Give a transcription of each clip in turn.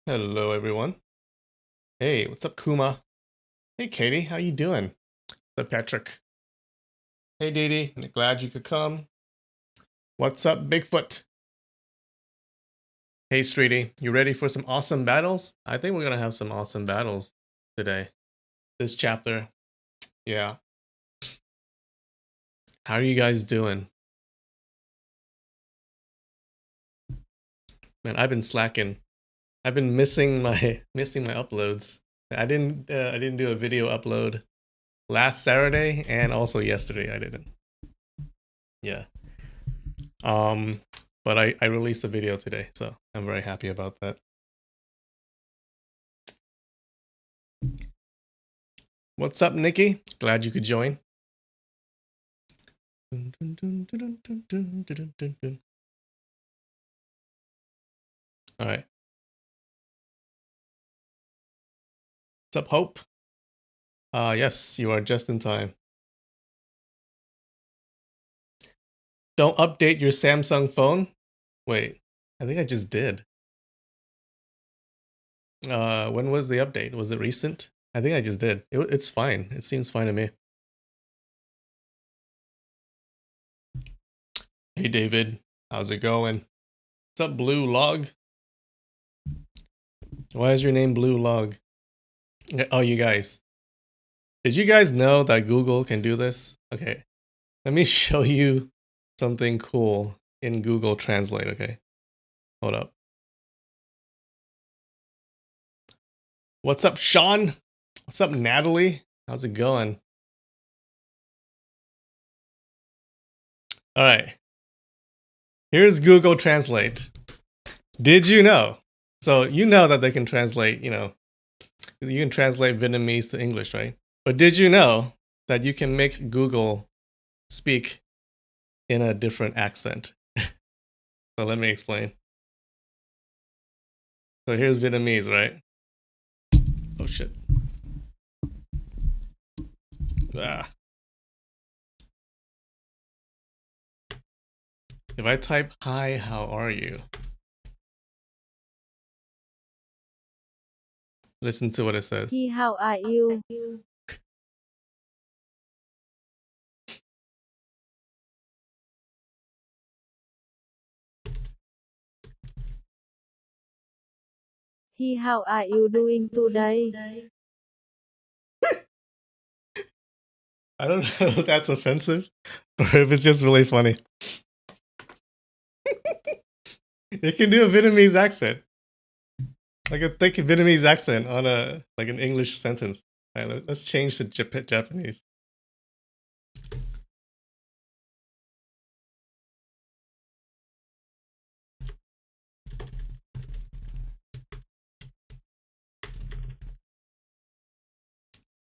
Hello, everyone. Hey, what's up, Kuma? Hey, Katie, how you doing? What's up, Patrick? Hey, Dee Dee, glad you could come. What's up, Bigfoot? Hey, Streety, you ready for some awesome battles? I think we're gonna have some awesome battles today. This chapter. Yeah. How are you guys doing? Man, I've been slacking. I've been missing my uploads. I didn't do a video upload last Saturday and also yesterday I didn't. Yeah. Um, but I released a video today, so I'm very happy about that. What's up, Nikki? Glad you could join. All right. What's up, Hope? Yes, you are just in time. Don't update your Samsung phone. Wait, I think I just did. When was the update? Was it recent? I think I just did. It's fine. It seems fine to me. Hey, David. How's it going? What's up, Blue Log? Why is your name Blue Log? Oh, you guys. Did you guys know that Google can do this? Okay. Let me show you something cool in Google Translate, okay? Hold up. What's up, Sean? What's up, Natalie? How's it going? All right. Here's Google Translate. Did you know? So you know that they can translate, you can translate Vietnamese to English, right? But did you know that you can make Google speak in a different accent? So let me explain. So here's Vietnamese, right? Oh shit. Ah. If I type, hi, how are you? Listen to what it says. Hi, how are you? Hi, how are you doing today? I don't know if that's offensive or if it's just really funny. It can do a Vietnamese accent. Like a thick Vietnamese accent on an English sentence. All right, let's change to Japanese.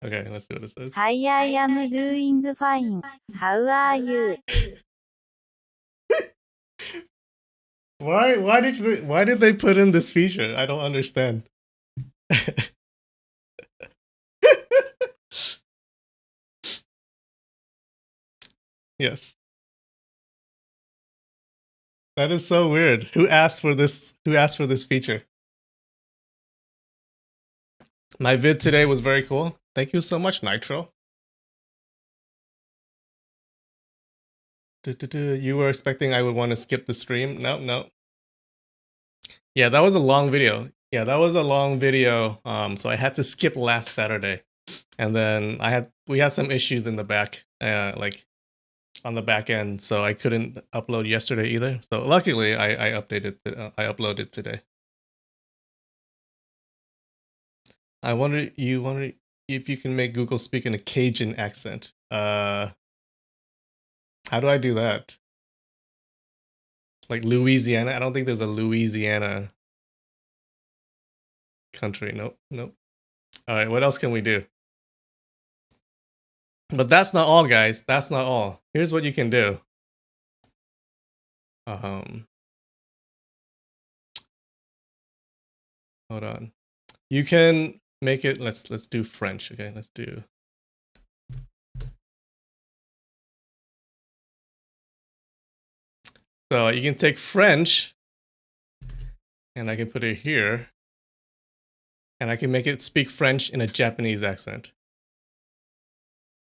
Okay, let's see what it says. Hi, I am doing fine. How are you? Why did they put in this feature? I don't understand. Yes. That is so weird. Who asked for this? Who asked for this feature? My vid today was very cool. Thank you so much, Nitro. You were expecting I would want to skip the stream? No, no. Yeah, that was a long video. Yeah, that was a long video. So I had to skip last Saturday, and then we had some issues in the back, like on the back end, so I couldn't upload yesterday either. So luckily, I uploaded today. I wonder if you can make Google speak in a Cajun accent. How do I do that? Like Louisiana? I don't think there's a Louisiana country. Nope, nope. All right, what else can we do? But that's not all, guys. That's not all. Here's what you can do. Hold on. You can make it. Let's do French. Okay, let's do. So you can take French, and I can put it here. And I can make it speak French in a Japanese accent.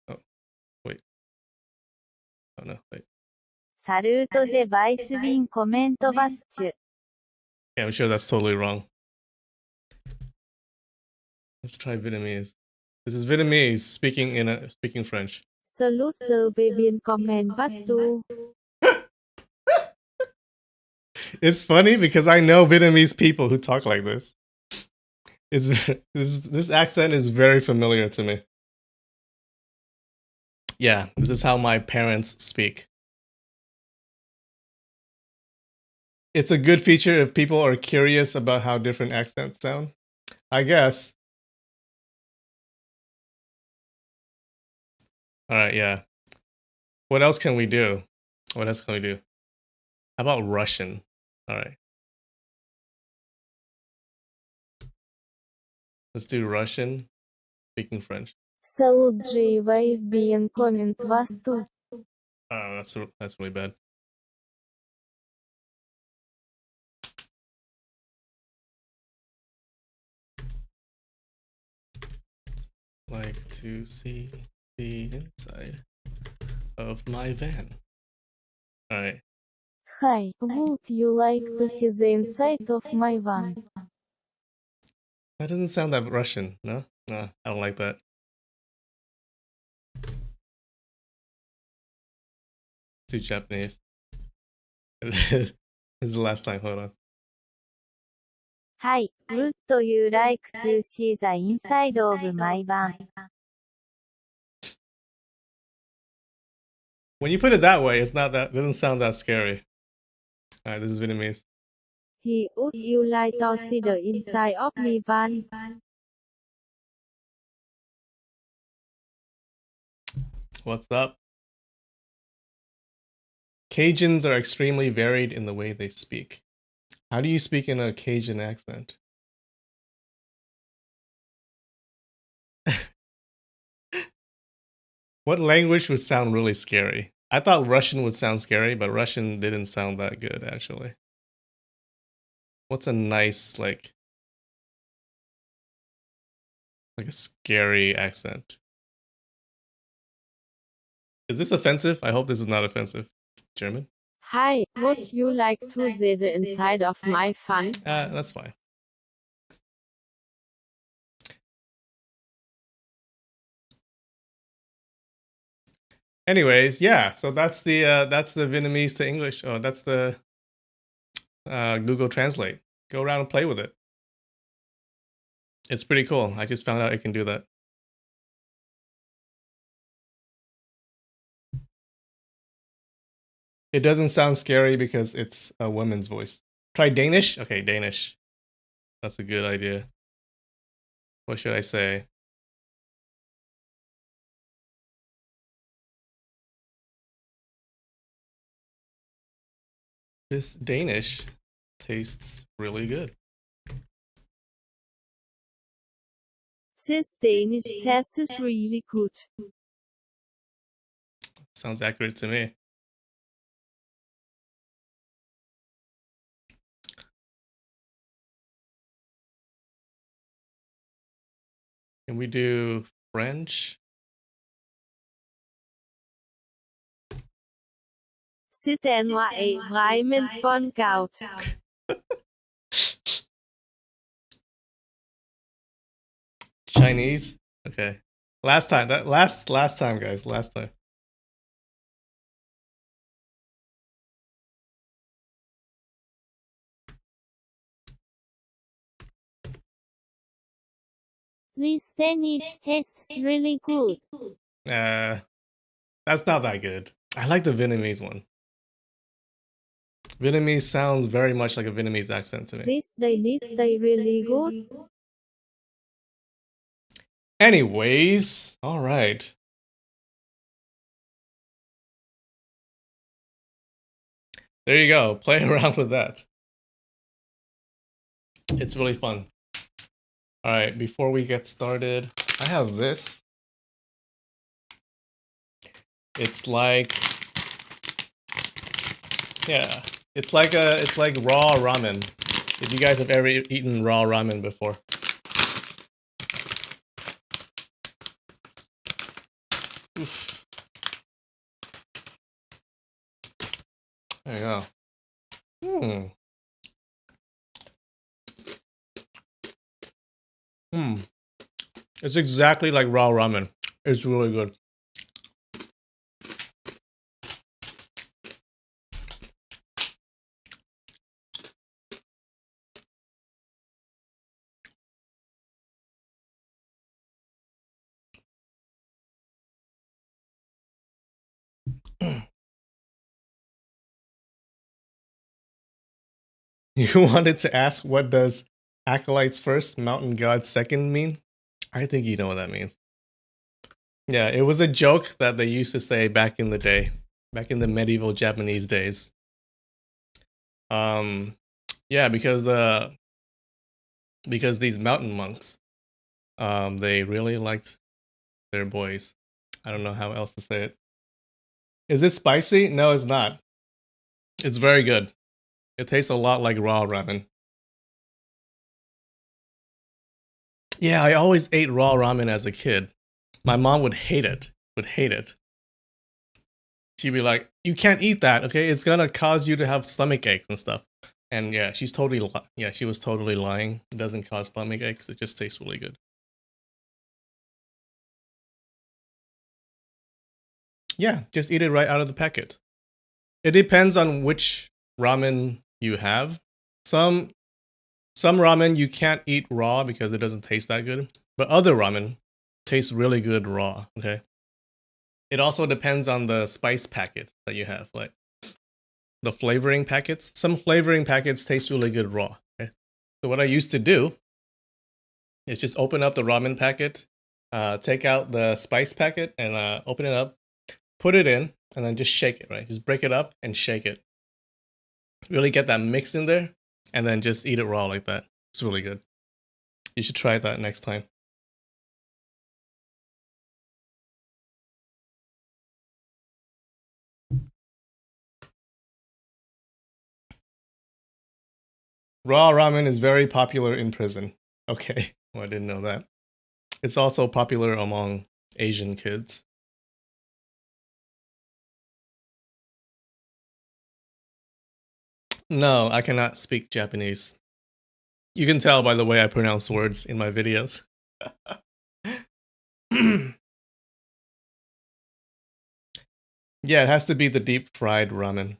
Oh, wait. Oh, no, wait. サルートゼバイスビンコメントバスチュ。 Yeah, I'm sure that's totally wrong. Let's try Vietnamese. This is Vietnamese speaking French. Salute sơ về biên comment bas tu. It's funny because I know Vietnamese people who talk like this. This accent is very familiar to me. Yeah, this is how my parents speak. It's a good feature if people are curious about how different accents sound, I guess. All right, yeah. What else can we do? What else can we do? How about Russian? All right. Let's do Russian, speaking French. Salute J-Wise bien comment was tu. Oh, that's really bad. Like to see the inside of my van. All right. Hi, would you like to see the inside of my van? That doesn't sound that Russian, no? No, I don't like that. Too Japanese. This is the last time, hold on. Hi, would you like to see the inside of my van? When you put it that way, it doesn't sound that scary. All right, this is Vietnamese. He would you like to see the inside of my van? What's up? Cajuns are extremely varied in the way they speak. How do you speak in a Cajun accent? What language would sound really scary? I thought Russian would sound scary, but Russian didn't sound that good, actually. What's a nice, like a scary accent? Is this offensive? I hope this is not offensive. German? Hi, would you like to see the inside of my van? That's fine. Anyways, yeah. So that's the Vietnamese to English. Oh, that's the Google Translate. Go around and play with it. It's pretty cool. I just found out it can do that. It doesn't sound scary because it's a woman's voice. Try Danish? Okay, Danish. That's a good idea. What should I say? This Danish tastes really good. This Danish tastes really good. Sounds accurate to me. Can we do French? C'est un et vraiment bon goût. Chinese? Okay. Last time, last time, guys. Last time. This Danish tastes really good. That's not that good. I like the Vietnamese one. Vietnamese sounds very much like a Vietnamese accent to me. This Danish they really good. Anyways, all right. There you go. Play around with that. It's really fun. All right, before we get started, I have this. It's like, yeah, it's like raw ramen. If you guys have ever eaten raw ramen before. There you go. Hmm. Hmm. It's exactly like raw ramen. It's really good. You wanted to ask what does acolytes first, mountain gods second mean? I think you know what that means. Yeah, it was a joke that they used to say back in the day, back in the medieval Japanese days. Yeah, because these mountain monks, they really liked their boys. I don't know how else to say it. Is it spicy? No, it's not. It's very good. It tastes a lot like raw ramen. Yeah, I always ate raw ramen as a kid. My mom would hate it. Would hate it. She'd be like, "You can't eat that, okay? It's gonna cause you to have stomach aches and stuff." And yeah, she was totally lying. It doesn't cause stomach aches. It just tastes really good. Yeah, just eat it right out of the packet. It depends on which ramen you have. Some some ramen you can't eat raw because it doesn't taste that good, but other ramen tastes really good raw. Okay. It also depends on the spice packet that you have, like the flavoring packets. Some flavoring packets taste really good raw. Okay. So what I used to do is just open up the ramen packet, take out the spice packet, and open it up, put it in, and then just shake it. Right, just break it up and shake it. Really get that mix in there, and then just eat it raw like that. It's really good. You should try that next time. Raw ramen is very popular in prison. Okay, well, I didn't know that. It's also popular among Asian kids. No, I cannot speak Japanese. You can tell by the way I pronounce words in my videos. Yeah, it has to be the deep fried ramen.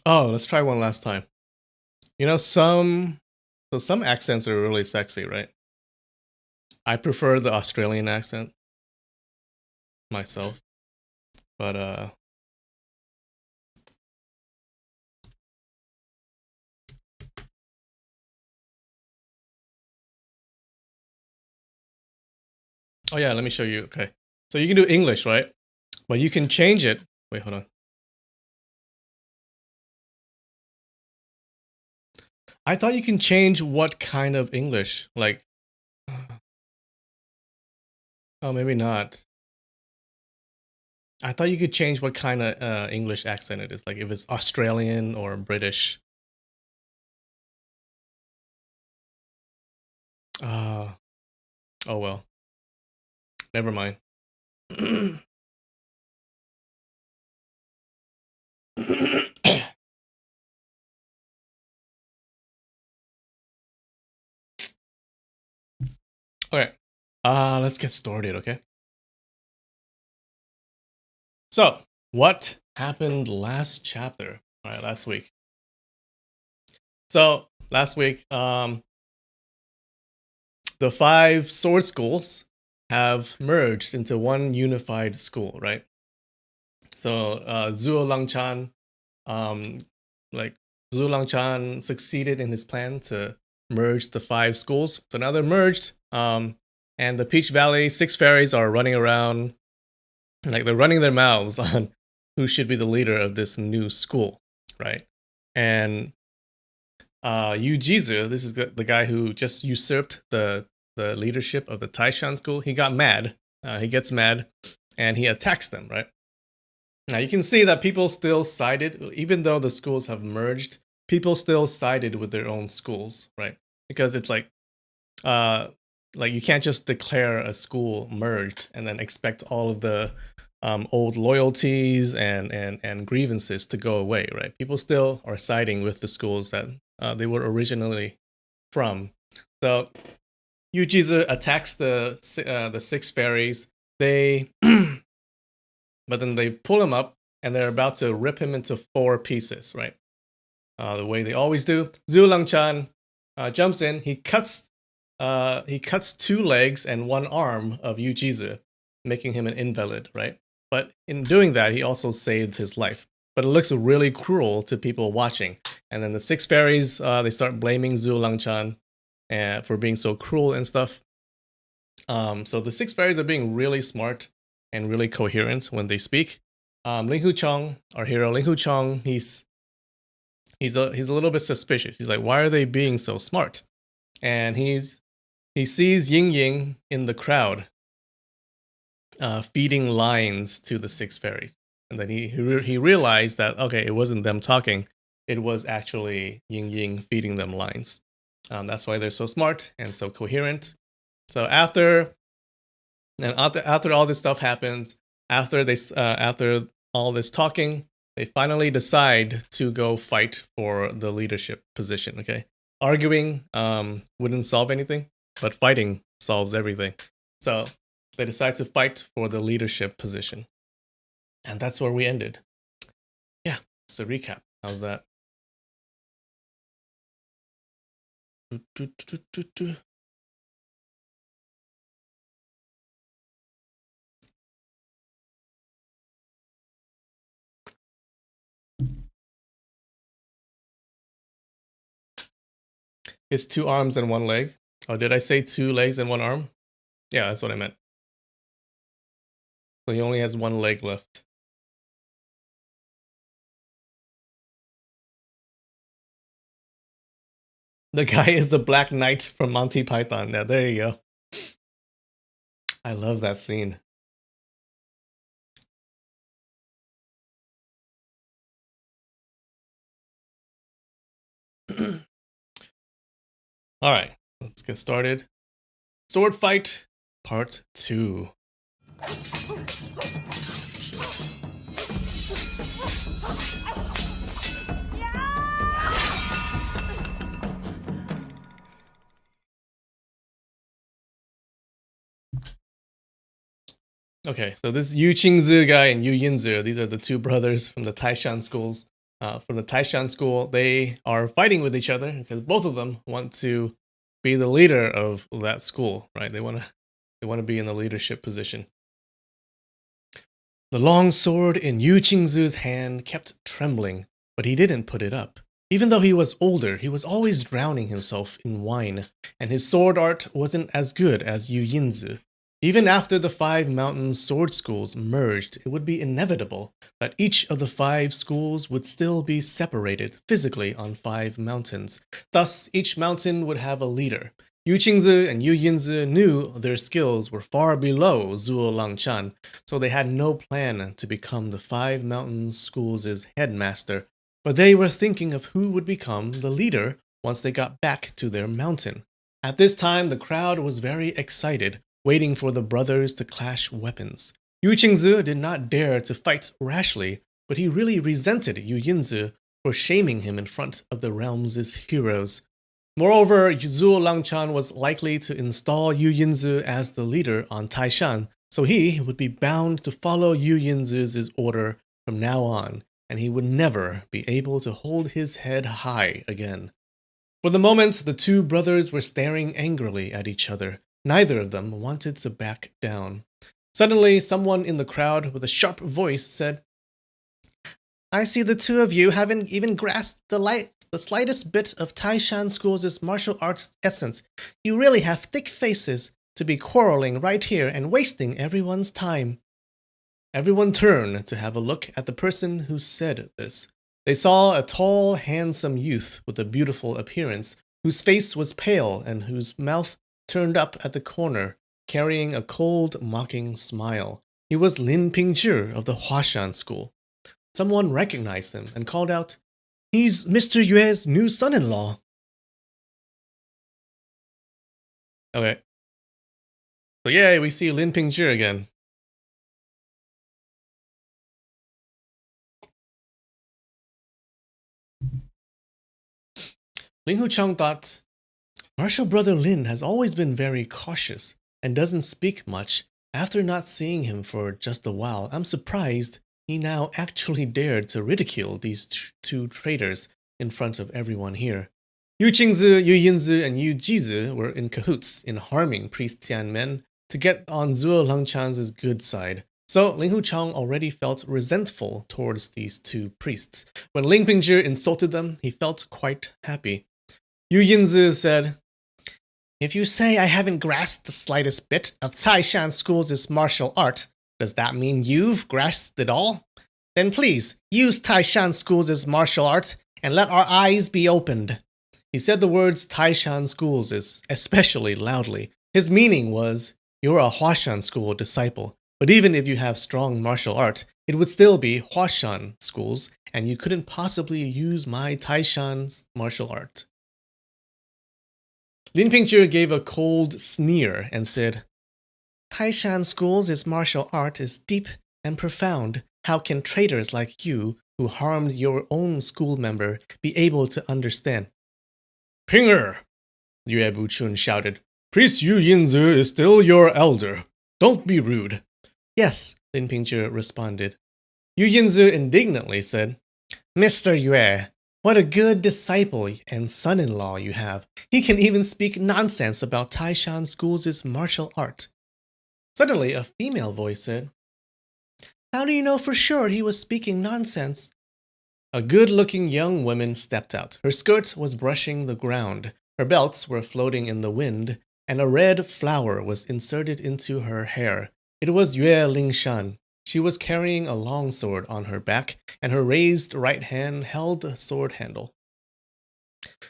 Oh, let's try one last time. You know, some accents are really sexy, right? I prefer the Australian accent myself, but oh yeah, let me show you. Okay, so you can do English, right? But you can change it. Wait, hold on. I thought you can change what kind of English, like. Oh, maybe not. I thought you could change what kind of English accent it is, like if it's Australian or British. Uh, oh well, never mind. Okay, let's get started. Okay, so what happened last chapter? All right, last week. So last week, the 5 sword schools have merged into one unified school, right? So Zhuo Langchan, um, like Zhuo Langchan succeeded in his plan to merge the 5 schools. So now they're merged, and the Peach Valley 6 fairies are running around, like they're running their mouths on who should be the leader of this new school, right? And Yu Jizu, this is the guy who just usurped the leadership of the Taishan school. He got mad he gets mad and he attacks them, right? Now you can see that people still sided, even though the schools have merged, people still sided with their own schools, right? Because it's uh, like you can't just declare a school merged and then expect all of the old loyalties and grievances to go away, right? People still are siding with the schools that they were originally from. So Yujizu attacks the six fairies. They but then they pull him up and they're about to rip him into four pieces, right? The way they always do. Zhu Langchan jumps in. He cuts two legs and one arm of Yujizu, making him an invalid, right? But in doing that, he also saved his life. But it looks really cruel to people watching. And then the six fairies, they start blaming Zhu Langchan for being so cruel and stuff. So the six fairies are being really smart and really coherent when they speak. Ling Hu Chong, our hero, Ling Hu Chong, he's a little bit suspicious. He's like, why are they being so smart? And he sees Ying Ying in the crowd, feeding lines to the six fairies, and then he realized that okay, it wasn't them talking, it was actually Ying Ying feeding them lines. That's why they're so smart and so coherent. So after all this stuff happens, after all this talking, they finally decide to go fight for the leadership position. Okay, arguing wouldn't solve anything, but fighting solves everything. So they decide to fight for the leadership position, and that's where we ended. Yeah, it's a recap. How's that? It's two arms and one leg. Oh, did I say two legs and one arm? Yeah, that's what I meant. So he only has one leg left. The guy is the Black Knight from Monty Python. Now, there you go. I love that scene. All right, let's get started. Sword Fight Part 2. Okay, so this Yu Qingzi guy and Yu Yinzi, these are the two brothers from the Taishan schools. From the Taishan school, they are fighting with each other because both of them want to be the leader of that school, right? They want to be in the leadership position. The long sword in Yu Qingzi's hand kept trembling, but he didn't put it up. Even though he was older, he was always drowning himself in wine, and his sword art wasn't as good as Yu Yinzi. Even after the 5 mountain sword schools merged, it would be inevitable that each of the 5 schools would still be separated physically on 5 mountains. Thus, each mountain would have a leader. Yu Qingzi and Yu Yinzi knew their skills were far below Zhuo Langchan, so they had no plan to become the 5 mountain schools' headmaster, but they were thinking of who would become the leader once they got back to their mountain. At this time, the crowd was very excited, waiting for the brothers to clash weapons. Yu Qingzi did not dare to fight rashly, but he really resented Yu Yinzi for shaming him in front of the realm's heroes. Moreover, Zhuo Langchan was likely to install Yu Yinzi as the leader on Taishan, so he would be bound to follow Yu Yinzi's order from now on, and he would never be able to hold his head high again. For the moment, the two brothers were staring angrily at each other. Neither of them wanted to back down. Suddenly, someone in the crowd with a sharp voice said, "I see the two of you haven't even grasped the slightest bit of Taishan School's martial arts essence. You really have thick faces to be quarreling right here and wasting everyone's time." Everyone turned to have a look at the person who said this. They saw a tall, handsome youth with a beautiful appearance, whose face was pale and whose mouth turned up at the corner. carrying a cold, mocking smile. He was Lin Pingzhi of the Huashan school. Someone recognized him and called out, "He's Mr. Yue's new son-in-law." Okay. So yay, we see Lin Pingzhi again. Ling Hucheng thought, Martial brother Lin has always been very cautious and doesn't speak much. After not seeing him for just a while, I'm surprised he now actually dared to ridicule these two traitors in front of everyone here. Yu Qingzi, Yu Yinzi, and Yu Jizi were in cahoots in harming priest Tianmen to get on Zuo Langchan's good side. So Ling Hucheng already felt resentful towards these two priests. When Ling Pingzhi insulted them, he felt quite happy. Yu Yinzi said, "If you say I haven't grasped the slightest bit of Taishan School's martial art, does that mean you've grasped it all? Then please, use Taishan School's martial art and let our eyes be opened." He said the words Taishan Schools especially loudly. His meaning was, you're a Huashan School disciple, but even if you have strong martial art, it would still be Huashan Schools, and you couldn't possibly use my Taishan martial art. Lin Pingzhi gave a cold sneer and said, "Taishan School's martial art is deep and profound. How can traitors like you, who harmed your own school member, be able to understand?" "Pinger!" Yue Buchun shouted. "Priest Yu Yinzi is still your elder. Don't be rude." "Yes," Lin Pingzhi responded. Yu Yinzi indignantly said, "Mr. Yue, what a good disciple and son-in-law you have. He can even speak nonsense about Taishan School's martial art." Suddenly, a female voice said, "How do you know for sure he was speaking nonsense?" A good-looking young woman stepped out. Her skirt was brushing the ground, her belts were floating in the wind, and a red flower was inserted into her hair. It was Yue Lingshan. She was carrying a long sword on her back, and her raised right hand held a sword handle.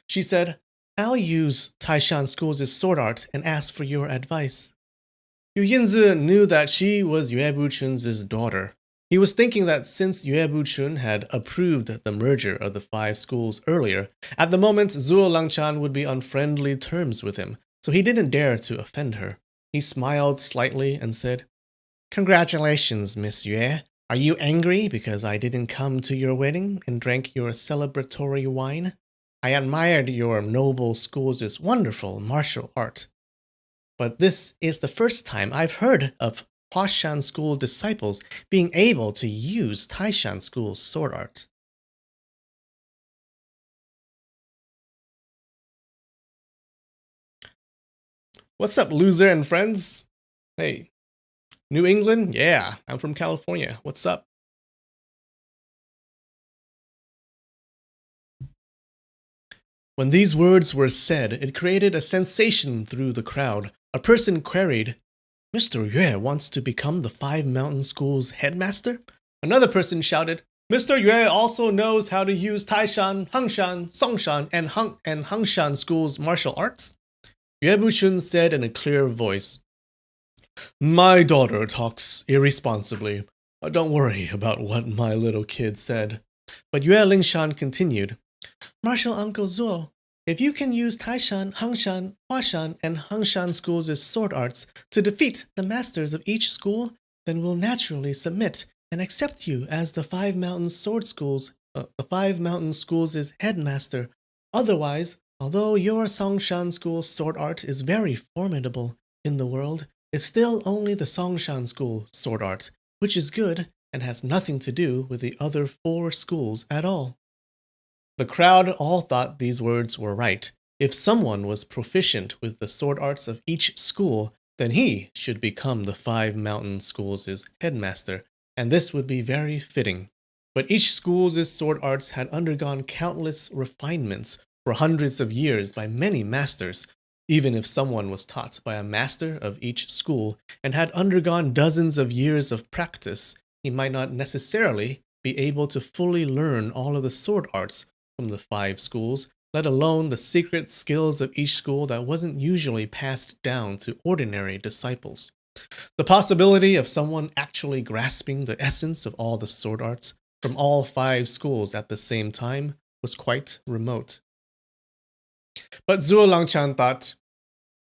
She said, "I'll use Taishan School's sword art and ask for your advice." Yu Yinzi knew that she was Yue Buchun's daughter. He was thinking that since Yue Buchun had approved the merger of the 5 schools earlier, at the moment Zuo Langchan would be on friendly terms with him, so he didn't dare to offend her. He smiled slightly and said, "Congratulations, Miss Yue. Are you angry because I didn't come to your wedding and drank your celebratory wine? I admired your noble school's wonderful martial art. But this is the first time I've heard of Huashan School disciples being able to use Taishan School's sword art." What's up, loser and friends? Hey, New England? Yeah, I'm from California. What's up? When these words were said, it created a sensation through the crowd. A person queried, "Mr. Yue wants to become the 5 Mountain School's headmaster?" Another person shouted, "Mr. Yue also knows how to use Taishan, Hengshan, Songshan, and Hengshan School's martial arts?" Yue Buchun said in a clear voice, "My daughter talks irresponsibly. Don't worry about what my little kid said." But Yue Lingshan continued, "Martial Uncle Zuo, if you can use Taishan, Hengshan, Huashan, and Hengshan School's sword arts to defeat the masters of each school, then we'll naturally submit and accept you as the 5 Mountain Schools' headmaster. Otherwise, although your Songshan School's sword art is very formidable in the world, it's still only the Songshan School sword art, which is good and has nothing to do with the other 4 schools at all." The crowd all thought these words were right. If someone was proficient with the sword arts of each school, then he should become the 5 Mountain Schools' headmaster, and this would be very fitting. But each school's sword arts had undergone countless refinements for hundreds of years by many masters. Even if someone was taught by a master of each school and had undergone dozens of years of practice, he might not necessarily be able to fully learn all of the sword arts from the 5 schools, let alone the secret skills of each school that wasn't usually passed down to ordinary disciples. The possibility of someone actually grasping the essence of all the sword arts from all 5 schools at the same time was quite remote. But Zhuo Langchan thought,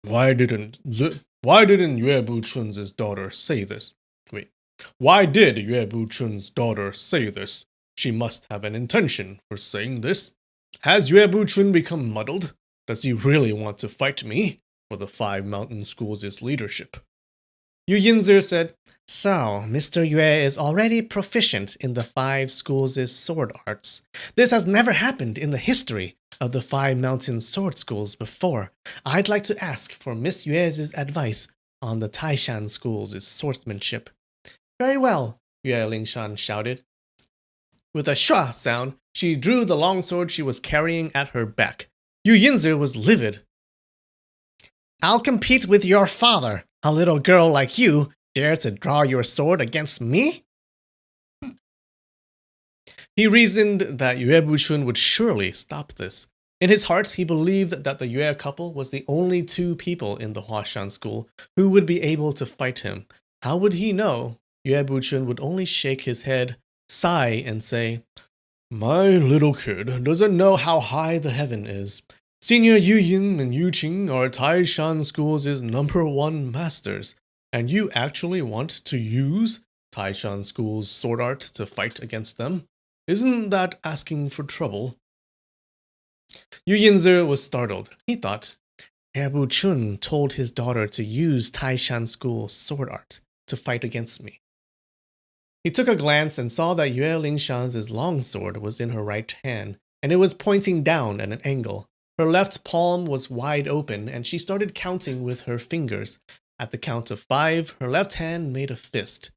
why didn't Yue Buchun's daughter say this? Wait, why did Yue Buchun's daughter say this? She must have an intention for saying this. Has Yue Buchun become muddled? Does he really want to fight me for the 5 mountain schools' leadership? Yu Yinzi said, So, Mr. Yue is already proficient in the 5 schools' sword arts. This has never happened in the history of the 5 mountain sword schools before. I'd like to ask for Miss Yue's advice on the Taishan school's swordsmanship. Very well, Yue Lingshan shouted. With a shua sound, she drew the longsword she was carrying at her back. Yu Yinzi was livid. I'll compete with your father. A little girl like you dare to draw your sword against me? He reasoned that Yue Buchun would surely stop this. In his heart, he believed that the Yue couple was the only 2 people in the Huashan school who would be able to fight him. How would he know? Yue Buchun would only shake his head, sigh, and say, My little kid doesn't know how high the heaven is. Senior Yu Yin and Yu Qing are Taishan School's #1 masters, and you actually want to use Taishan School's sword art to fight against them? Isn't that asking for trouble? Yu Yinzi was startled. He thought, Herr Buchun told his daughter to use Taishan School's sword art to fight against me. He took a glance and saw that Yue Lingshan's longsword was in her right hand, and it was pointing down at an angle. Her left palm was wide open, and she started counting with her fingers. At the count of 5, her left hand made a fist.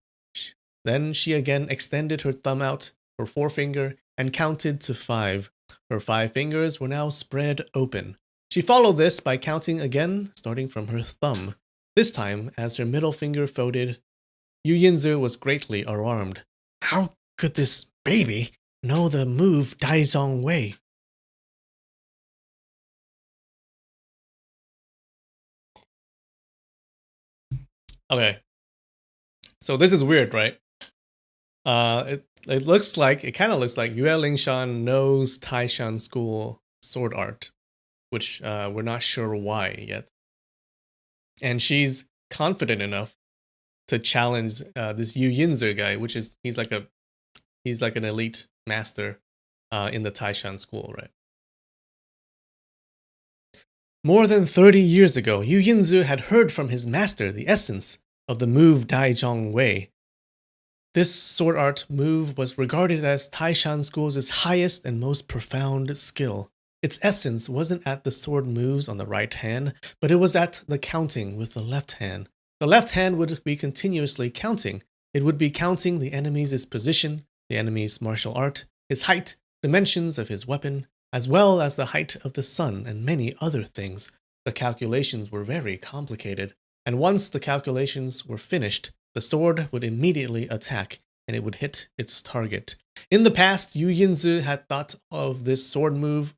Then she again extended her thumb out, her forefinger, and counted to 5. Her 5 fingers were now spread open. She followed this by counting again, starting from her thumb. This time, as her middle finger folded, Yu Yinzi was greatly alarmed. How could this baby know the move Daizong Wei? Okay, so this is weird, right? It kind of looks like Yue Lingshan knows Taishan School sword art, which we're not sure why yet. And she's confident enough to challenge this Yu Yinzi guy, which is he's like an elite master in the Taishan School, right? More than 30 years ago, Yu Yinzi had heard from his master the essence of the move Daizhong Wei. This sword art move was regarded as Taishan School's highest and most profound skill. Its essence wasn't at the sword moves on the right hand, but it was at the counting with the left hand. The left hand would be continuously counting. It would be counting the enemy's position, the enemy's martial art, his height, dimensions of his weapon, as well as the height of the sun and many other things. The calculations were very complicated, and once the calculations were finished, the sword would immediately attack, and it would hit its target. In the past, Yu Yinzi had thought of this sword move.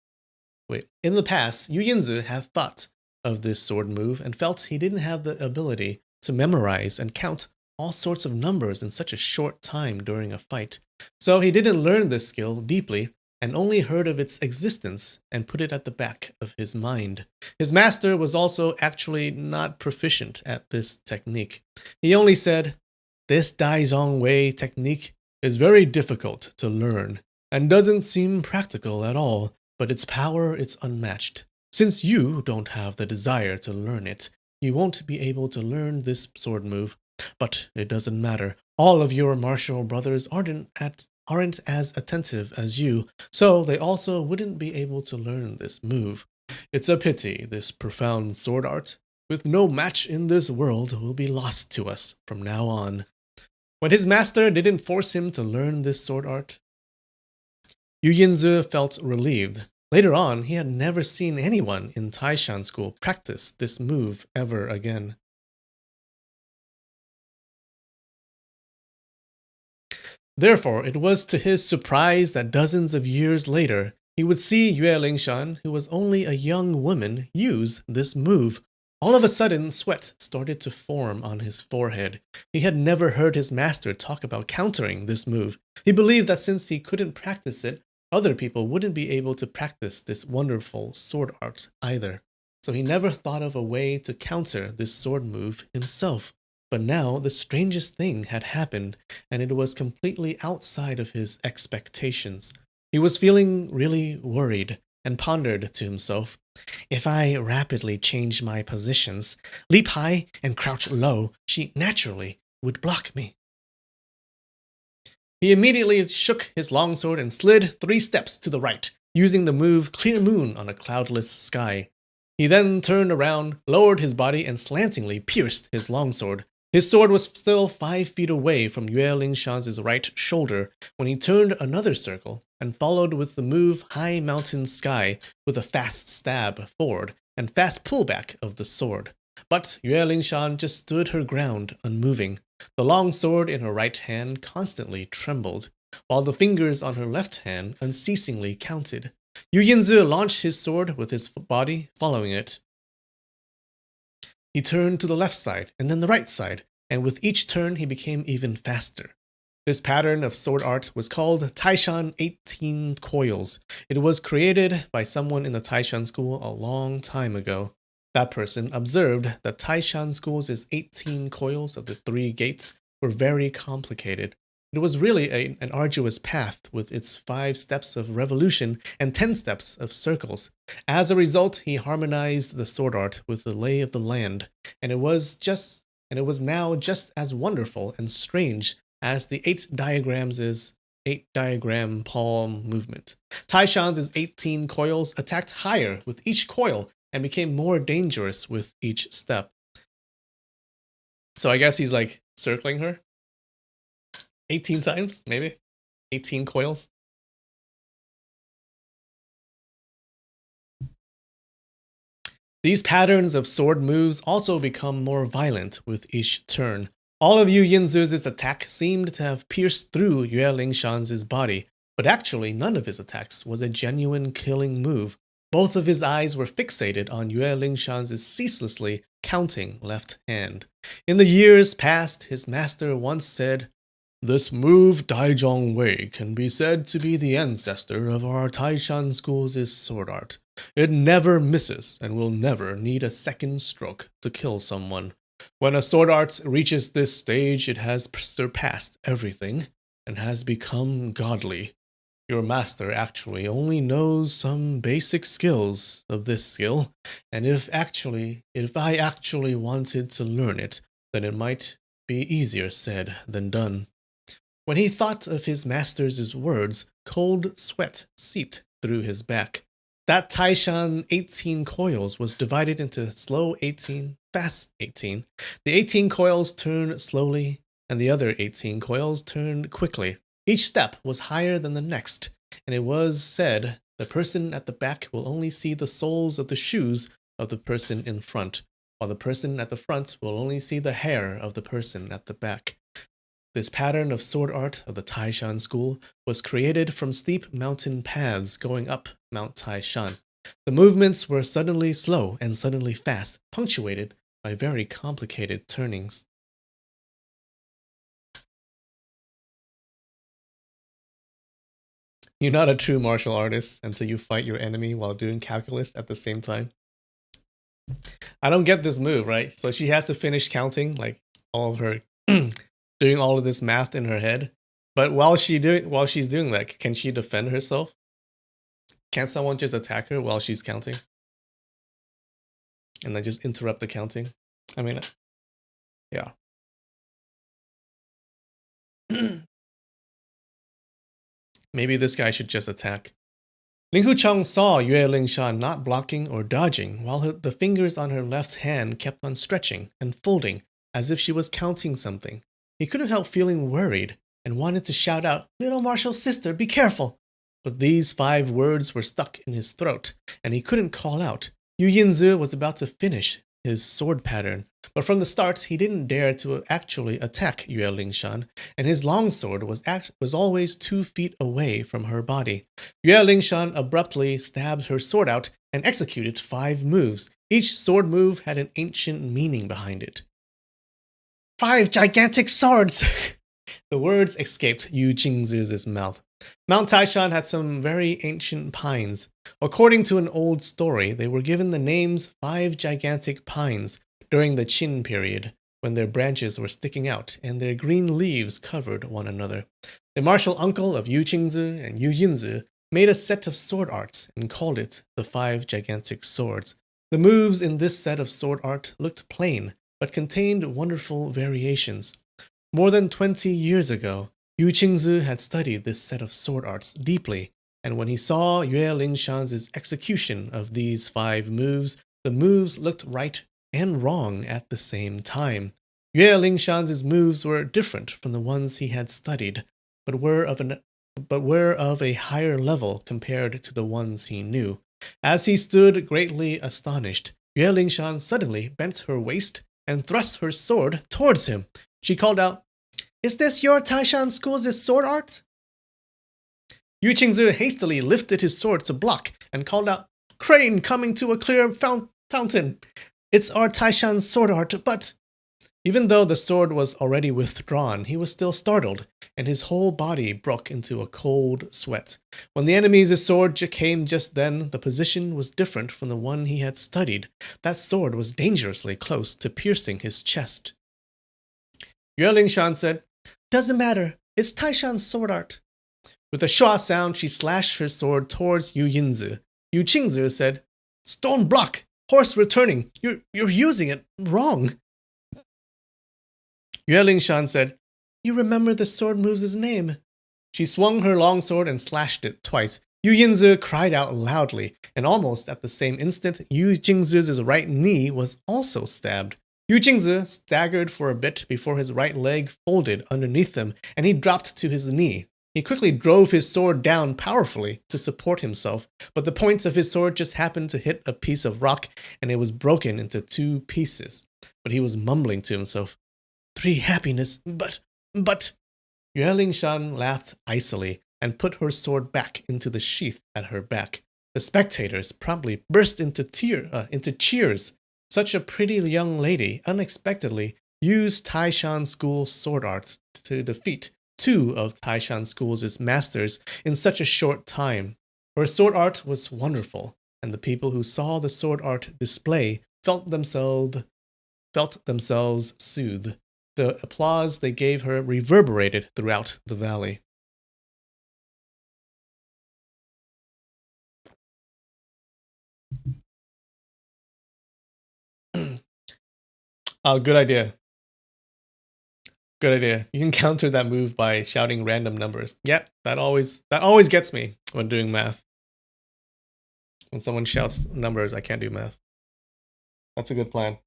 In the past, Yu Yinzi had thought of this sword move and felt he didn't have the ability to memorize and count all sorts of numbers in such a short time during a fight. So he didn't learn this skill deeply and only heard of its existence and put it at the back of his mind. His master was also actually not proficient at this technique. He only said, This Daizhong Wei technique is very difficult to learn and doesn't seem practical at all, but its power is unmatched. Since you don't have the desire to learn it, you won't be able to learn this sword move. But it doesn't matter. All of your martial brothers aren't as attentive as you, so they also wouldn't be able to learn this move. It's a pity this profound sword art, with no match in this world, will be lost to us from now on. But his master didn't force him to learn this sword art. Yu Yinzi felt relieved. Later on, he had never seen anyone in Taishan School practice this move ever again. Therefore, it was to his surprise that dozens of years later, he would see Yue Lingshan, who was only a young woman, use this move. All of a sudden, sweat started to form on his forehead. He had never heard his master talk about countering this move. He believed that since he couldn't practice it, other people wouldn't be able to practice this wonderful sword art either. So he never thought of a way to counter this sword move himself. But now the strangest thing had happened, and it was completely outside of his expectations. He was feeling really worried and pondered to himself, if I rapidly change my positions, leap high and crouch low, she naturally would block me. He immediately shook his longsword and slid 3 steps to the right, using the move Clear Moon on a cloudless sky. He then turned around, lowered his body, and slantingly pierced his longsword. His sword was still 5 feet away from Yue Lingshan's right shoulder when he turned another circle and followed with the move High Mountain Sky with a fast stab forward and fast pullback of the sword. But Yue Lingshan just stood her ground, unmoving. The long sword in her right hand constantly trembled, while the fingers on her left hand unceasingly counted. Yu Yinzi launched his sword with his body following it. He turned to the left side and then the right side, and with each turn he became even faster. This pattern of sword art was called Taishan 18 Coils. It was created by someone in the Taishan school a long time ago. That person observed that Taishan school's 18 coils of the 3 gates were very complicated. It was really an arduous path with its 5 steps of revolution and 10 steps of circles. As a result, he harmonized the sword art with the lay of the land, and it was now just as wonderful and strange as the 8 diagram palm movement. Taishan's 18 coils attacked higher with each coil and became more dangerous with each step. So I guess he's like circling her 18 times, maybe? 18 coils? These patterns of sword moves also become more violent with each turn. All of Yu Yinzu's attack seemed to have pierced through Yue Lingshan's body, but actually none of his attacks was a genuine killing move. Both of his eyes were fixated on Yue Lingshan's ceaselessly counting left hand. In the years past, his master once said, "This move, Daizhong Wei, can be said to be the ancestor of our Taishan school's sword art. It never misses and will never need a second stroke to kill someone. When a sword art reaches this stage, it has surpassed everything and has become godly. Your master actually only knows some basic skills of this skill, and if I actually wanted to learn it, then it might be easier said than done." When he thought of his master's words, cold sweat seeped through his back. That Taishan 18 coils was divided into slow 18, fast 18. The 18 coils turned slowly, and the other 18 coils turned quickly. Each step was higher than the next, and it was said, the person at the back will only see the soles of the shoes of the person in front, while the person at the front will only see the hair of the person at the back. This pattern of sword art of the Taishan school was created from steep mountain paths going up Mount Taishan. The movements were suddenly slow and suddenly fast, punctuated by very complicated turnings. You're not a true martial artist until you fight your enemy while doing calculus at the same time. I don't get this move, right? So she has to finish counting, like all of her doing all of this math in her head. But while she's doing that, can she defend herself? Can't someone just attack her while she's counting? And then just interrupt the counting? I mean, yeah. Maybe this guy should just attack. Ling Hucheng saw Yue Lingshan not blocking or dodging, while the fingers on her left hand kept on stretching and folding as if she was counting something. He couldn't help feeling worried and wanted to shout out, "Little Martial sister, be careful!" But these 5 words were stuck in his throat, and he couldn't call out. Yu Yinzi was about to finish his sword pattern. But from the start, he didn't dare to actually attack Yue Lingshan, and his longsword was always 2 feet away from her body. Yue Lingshan abruptly stabbed her sword out and executed 5 moves. Each sword move had an ancient meaning behind it. 5 gigantic swords! The words escaped Yu Jingzi's mouth. Mount Taishan had some very ancient pines. According to an old story, they were given the names 5 gigantic pines during the Qin period, when their branches were sticking out and their green leaves covered one another. The martial uncle of Yu Qingzi and Yu Yinzi made a set of sword arts and called it the 5 gigantic swords. The moves in this set of sword art looked plain, but contained wonderful variations. More than 20 years ago, Yu Qingzi had studied this set of sword arts deeply, and when he saw Yue Lingshan's execution of these 5 moves, the moves looked right and wrong at the same time. Yue Lingshan's moves were different from the ones he had studied, but were of a higher level compared to the ones he knew. As he stood greatly astonished, Yue Lingshan suddenly bent her waist and thrust her sword towards him. She called out, "Is this your Taishan school's sword art?" Yu Qingzi hastily lifted his sword to block and called out, "Crane coming to a clear fountain. It's our Taishan sword art, but..." Even though the sword was already withdrawn, he was still startled, and his whole body broke into a cold sweat. When the enemy's sword came just then, the position was different from the one he had studied. That sword was dangerously close to piercing his chest. Yue Lingshan said, "Doesn't matter, it's Taishan's sword art." With a shua sound, she slashed her sword towards Yu Yinzi. Yu Qingzi said, "Stone block! Horse returning! You're using it wrong." Yue Lingshan said, "You remember the sword move's name." She swung her longsword and slashed it twice. Yu Yinzi cried out loudly, and almost at the same instant, Yu Jingzi's right knee was also stabbed. Yu Jingzi staggered for a bit before his right leg folded underneath him, and he dropped to his knee. He quickly drove his sword down powerfully to support himself, but the points of his sword just happened to hit a piece of rock, and it was broken into 2 pieces. But he was mumbling to himself, 3 happiness, but... Yue Lingshan laughed icily and put her sword back into the sheath at her back. The spectators promptly burst into cheers. Such a pretty young lady unexpectedly used Taishan School sword art to defeat 2 of Taishan School's masters in such a short time. Her sword art was wonderful, and the people who saw the sword art display felt themselves soothed. The applause they gave her reverberated throughout the valley. Good idea. Good idea. You can counter that move by shouting random numbers. Yep, that always gets me when doing math. When someone shouts numbers, I can't do math. That's a good plan.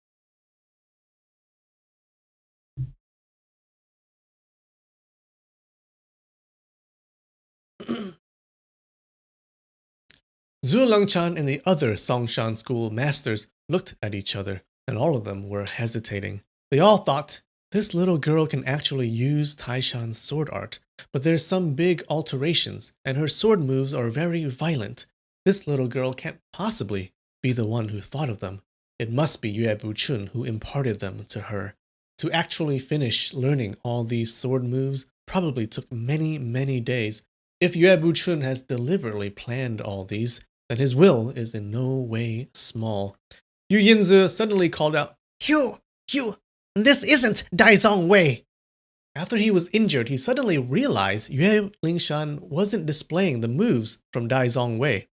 Zhu Lengchan and the other Songshan School masters looked at each other, and all of them were hesitating. They all thought, this little girl can actually use Taishan's sword art, but there's some big alterations, and her sword moves are very violent. This little girl can't possibly be the one who thought of them. It must be Yue Buchun who imparted them to her. To actually finish learning all these sword moves probably took many, many days. If Yue Buchun has deliberately planned all these, then his will is in no way small. Yu Yinzi suddenly called out, Hugh, this isn't Daizong Wei. After he was injured, he suddenly realized Yue Lingshan wasn't displaying the moves from Daizong Wei.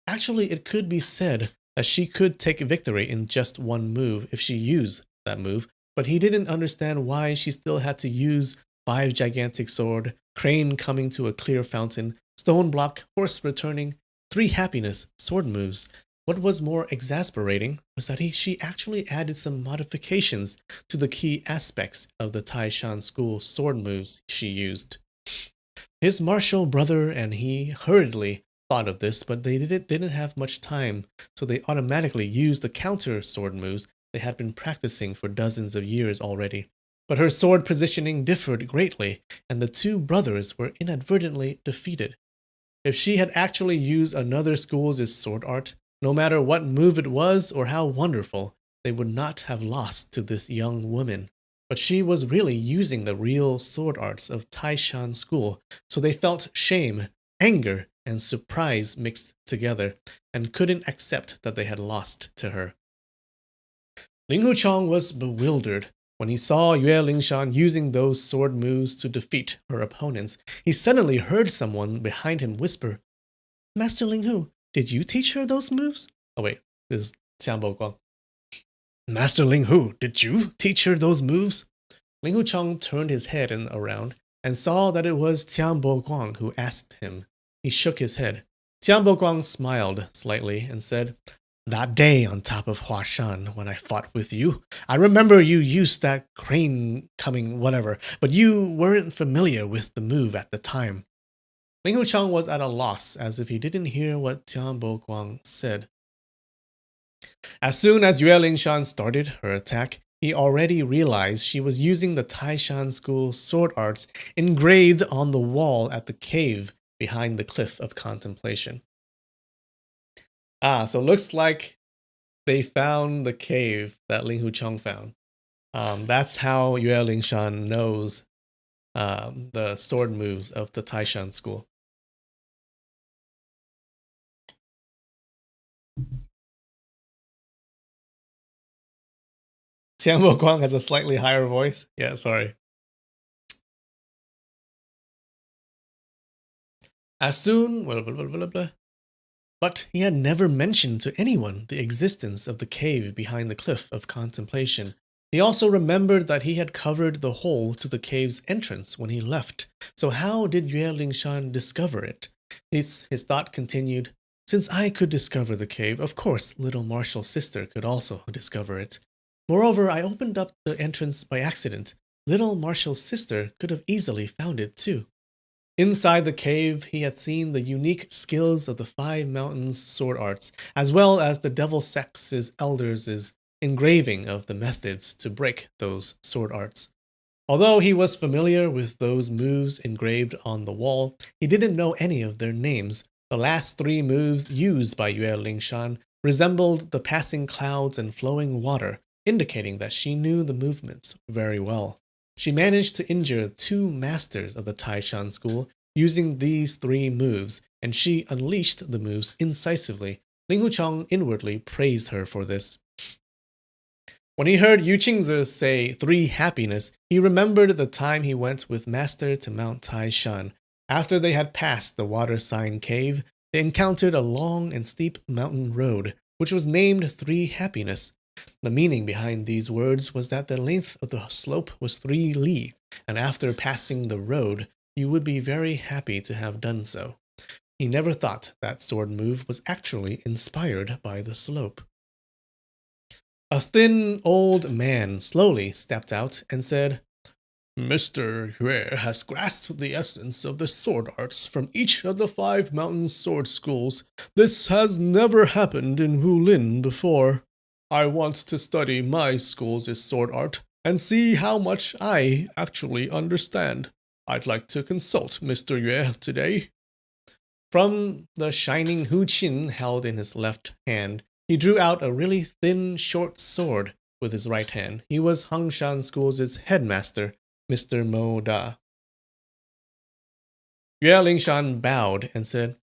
Actually, it could be said that she could take victory in just one move if she used that move, but he didn't understand why she still had to use 5 gigantic sword, crane coming to a clear fountain, stone block, horse returning, 3 happiness sword moves. What was more exasperating was that she actually added some modifications to the key aspects of the Taishan School sword moves she used. His martial brother and he hurriedly thought of this, but they didn't have much time, so they automatically used the counter sword moves They had been practicing for dozens of years already. But her sword positioning differed greatly, and the two brothers were inadvertently defeated. If she had actually used another school's sword art, no matter what move it was or how wonderful, they would not have lost to this young woman. But she was really using the real sword arts of Taishan school, so they felt shame, anger, and surprise mixed together, and couldn't accept that they had lost to her. Ling Huchong was bewildered. When he saw Yue Lingshan using those sword moves to defeat her opponents, he suddenly heard someone behind him whisper, Master Ling Hu, did you teach her those moves? Oh wait, this is Qianbo Guang. Master Ling Hu, did you teach her those moves? Ling Huchong turned his head around and saw that it was Qianbo Guang who asked him. He shook his head. Qianbo Guang smiled slightly and said, That day on top of Huashan when I fought with you, I remember you used that crane coming whatever, but you weren't familiar with the move at the time. Ling Huchong was at a loss, as if he didn't hear what Tianbo Guang said. As soon as Yue Lingshan started her attack, he already realized she was using the Taishan school sword arts engraved on the wall at the cave behind the cliff of contemplation. So looks like they found the cave that Ling Huchong found. That's how Yue Lingshan knows the sword moves of the Taishan school. Tianbo Guang has a slightly higher voice. Yeah, sorry. As soon, but he had never mentioned to anyone the existence of the cave behind the cliff of contemplation. He also remembered that he had covered the hole to the cave's entrance when he left. So how did Yue Lingshan discover it? His thought continued, Since I could discover the cave, of course little Marshall's sister could also discover it. Moreover, I opened up the entrance by accident. Little Marshall's sister could have easily found it too. Inside the cave, he had seen the unique skills of the Five Mountains sword arts, as well as the Devil Sex's elders' engraving of the methods to break those sword arts. Although he was familiar with those moves engraved on the wall, he didn't know any of their names. The last three moves used by Yue Lingshan resembled the passing clouds and flowing water, indicating that she knew the movements very well. She managed to injure two masters of the Taishan school using these three moves, and she unleashed the moves incisively. Ling Huchong inwardly praised her for this. When he heard Yu Qingzi say 3 happiness, he remembered the time he went with Master to Mount Taishan. After they had passed the water sign cave, they encountered a long and steep mountain road, which was named 3 happiness. The meaning behind these words was that the length of the slope was 3 li, and after passing the road, you would be very happy to have done so. He never thought that sword move was actually inspired by the slope. A thin old man slowly stepped out and said, Mr. Yue has grasped the essence of the sword arts from each of the 5 mountain sword schools. This has never happened in Wulin before. I want to study my school's sword art and see how much I actually understand. I'd like to consult Mr. Yue today. From the shining Hu Qin held in his left hand, he drew out a really thin, short sword with his right hand. He was Hangshan School's headmaster, Mr. Mo Da. Yue Lingshan bowed and said,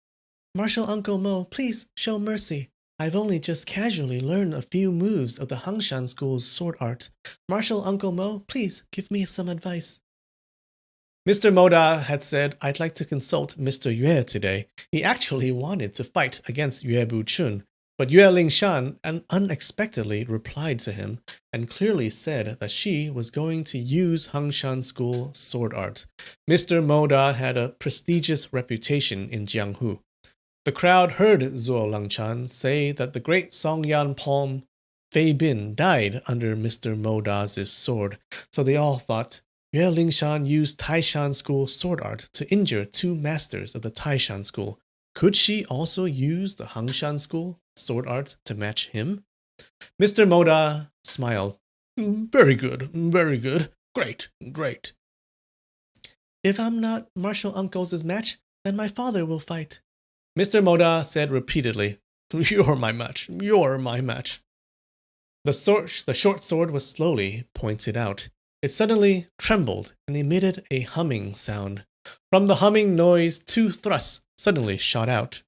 Marshal Uncle Mo, please show mercy. I've only just casually learned a few moves of the Hangshan School's sword art. Marshal Uncle Mo, please give me some advice. Mr. Moda had said, I'd like to consult Mr. Yue today. He actually wanted to fight against Yue Buchun, but Yue Lingshan unexpectedly replied to him and clearly said that she was going to use Hangshan School sword art. Mr. Moda had a prestigious reputation in Jianghu. The crowd heard Zuo Langchan say that the great Songyan Palm Fei Bin died under Mr. Moda's sword, so they all thought, Yue Lingshan used Taishan School sword art to injure 2 masters of the Taishan School. Could she also use the Hangshan School sword art to match him? Mr. Moda smiled. Very good, very good. Great, great. If I'm not Martial Uncle's match, then my father will fight. Mr. Moda said repeatedly, You're my match, you're my match. The short sword was slowly pointed out. It suddenly trembled and emitted a humming sound. From the humming noise, 2 thrusts suddenly shot out.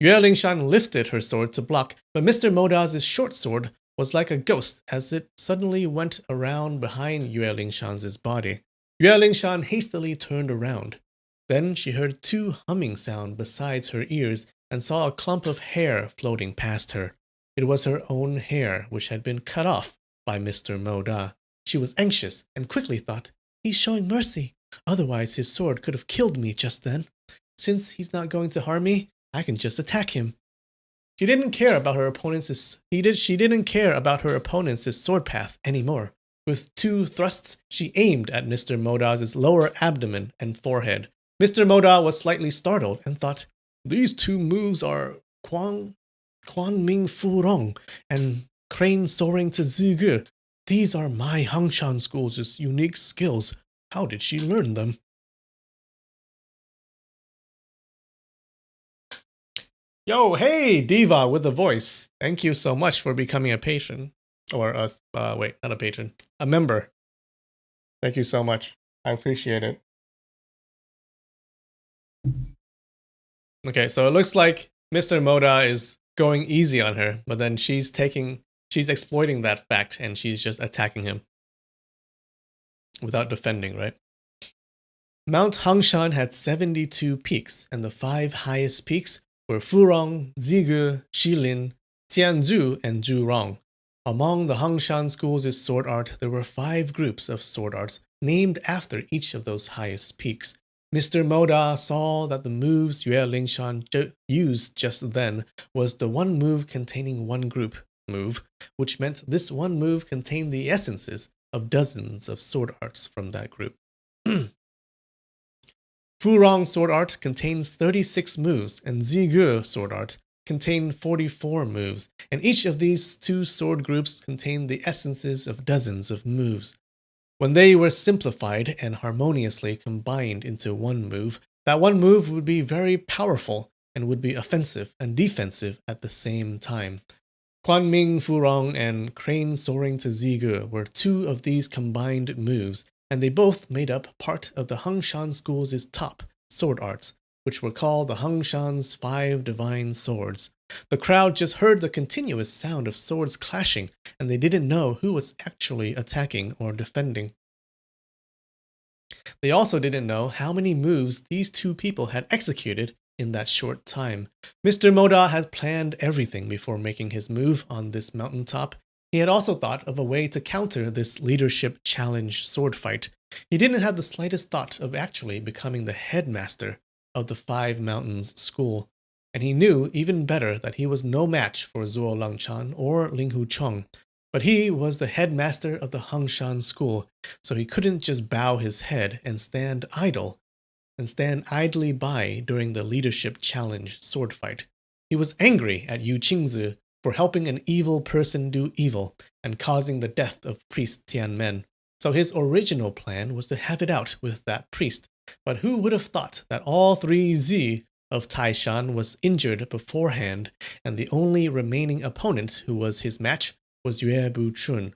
Yue Lingshan lifted her sword to block, but Mr. Moda's short sword was like a ghost as it suddenly went around behind Yue Lingshan's body. Yue Lingshan hastily turned around. Then she heard 2 humming sounds besides her ears and saw a clump of hair floating past her. It was her own hair, which had been cut off by Mr. Moda. She was anxious and quickly thought, He's showing mercy. Otherwise, his sword could have killed me just then. Since he's not going to harm me, I can just attack him. She didn't care about her opponent's sword path anymore. With 2 thrusts, she aimed at Mr. Moda's lower abdomen and forehead. Mr. Moda was slightly startled and thought, These 2 moves are Quan Ming Fu Rong and Crane Soaring to Zige. These are my Hangshan School's unique skills. How did she learn them? Yo, hey, Diva with a voice. Thank you so much for becoming a patron. Or not a patron. A member. Thank you so much. I appreciate it. Okay, so it looks like Mr. Moda is going easy on her, but then she's exploiting that fact and she's just attacking him without defending, right? Mount Hangshan had 72 peaks, and the 5 highest peaks were Furong, Zige, Shilin, Tianzhu, and Zhurong. Among the Hangshan school's sword art, there were 5 groups of sword arts named after each of those highest peaks. Mr. Moda saw that the moves Yue Lingshan used just then was the one move containing one group move, which meant this one move contained the essences of dozens of sword arts from that group. Furong sword art contains 36 moves, and Zige sword art contained 44 moves, and each of these 2 sword groups contained the essences of dozens of moves. When they were simplified and harmoniously combined into one move, that one move would be very powerful and would be offensive and defensive at the same time. Quan Ming Furong and Crane Soaring to Zige were 2 of these combined moves, and they both made up part of the Hangshan School's top sword arts, which were called the Hangshan's 5 divine swords. The crowd just heard the continuous sound of swords clashing, and they didn't know who was actually attacking or defending. They also didn't know how many moves these 2 people had executed in that short time. Mr. Moda had planned everything before making his move on this mountaintop. He had also thought of a way to counter this leadership challenge sword fight. He didn't have the slightest thought of actually becoming the headmaster of the 5 Mountains School, and he knew even better that he was no match for Zuo Langchan or Ling Huchong. But he was the headmaster of the Hangshan School, so he couldn't just bow his head and stand idly by during the leadership challenge sword fight. He was angry at Yu Qingzi for helping an evil person do evil and causing the death of priest Tianmen. So his original plan was to have it out with that priest. But who would have thought that all 3 Z of Taishan was injured beforehand, and the only remaining opponent who was his match was Yue Buchun.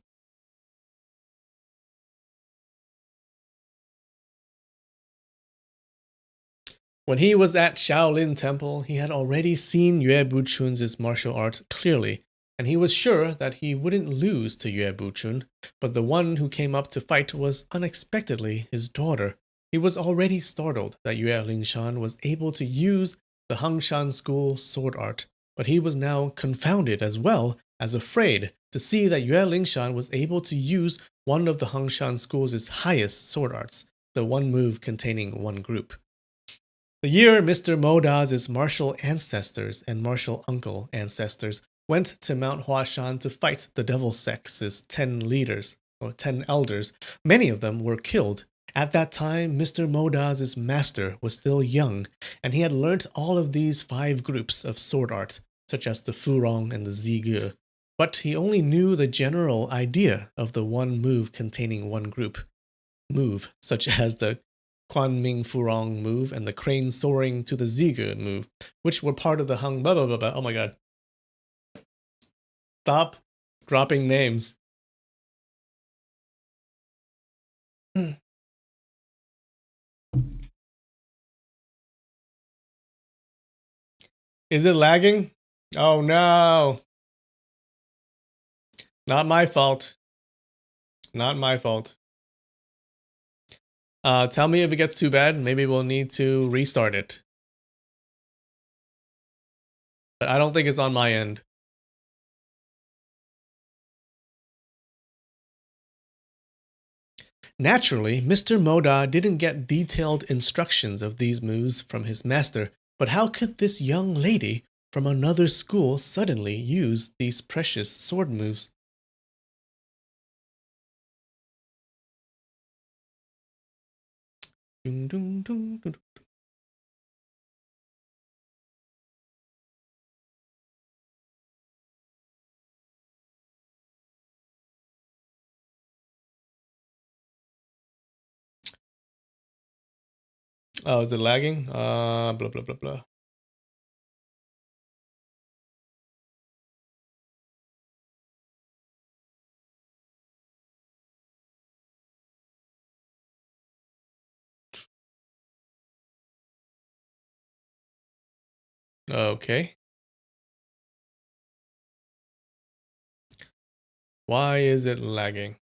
When he was at Shaolin Temple, he had already seen Yue Buchun's martial arts clearly, and he was sure that he wouldn't lose to Yue Buchun, but the one who came up to fight was unexpectedly his daughter. He was already startled that Yue Lingshan was able to use the Hangshan School sword art, but he was now confounded as well as afraid to see that Yue Lingshan was able to use one of the Hangshan School's highest sword arts, the one move containing one group. The year Mr. Moda's martial ancestors and martial uncle ancestors went to Mount Huashan to fight the Devil Sect's 10 leaders, or 10 elders, many of them were killed. At that time, Mr. Moda's master was still young, and he had learnt all of these 5 groups of sword art. such as the Furong and the Zige, but he only knew the general idea of the one move containing one group move, such as the Quanming Furong move and the crane soaring to the Zige move, which were part of the Hung blah blah blah blah. Oh my god. Stop dropping names. Is it lagging? Oh no. Not my fault. Not my fault. Tell me if it gets too bad. Maybe we'll need to restart it. But I don't think it's on my end. Naturally, Mr. Moda didn't get detailed instructions of these moves from his master, but how could this young lady from another school suddenly use these precious sword moves? Dun, dun, dun, dun. Oh, is it lagging? Blah, blah, blah, blah. Okay. Why is it lagging?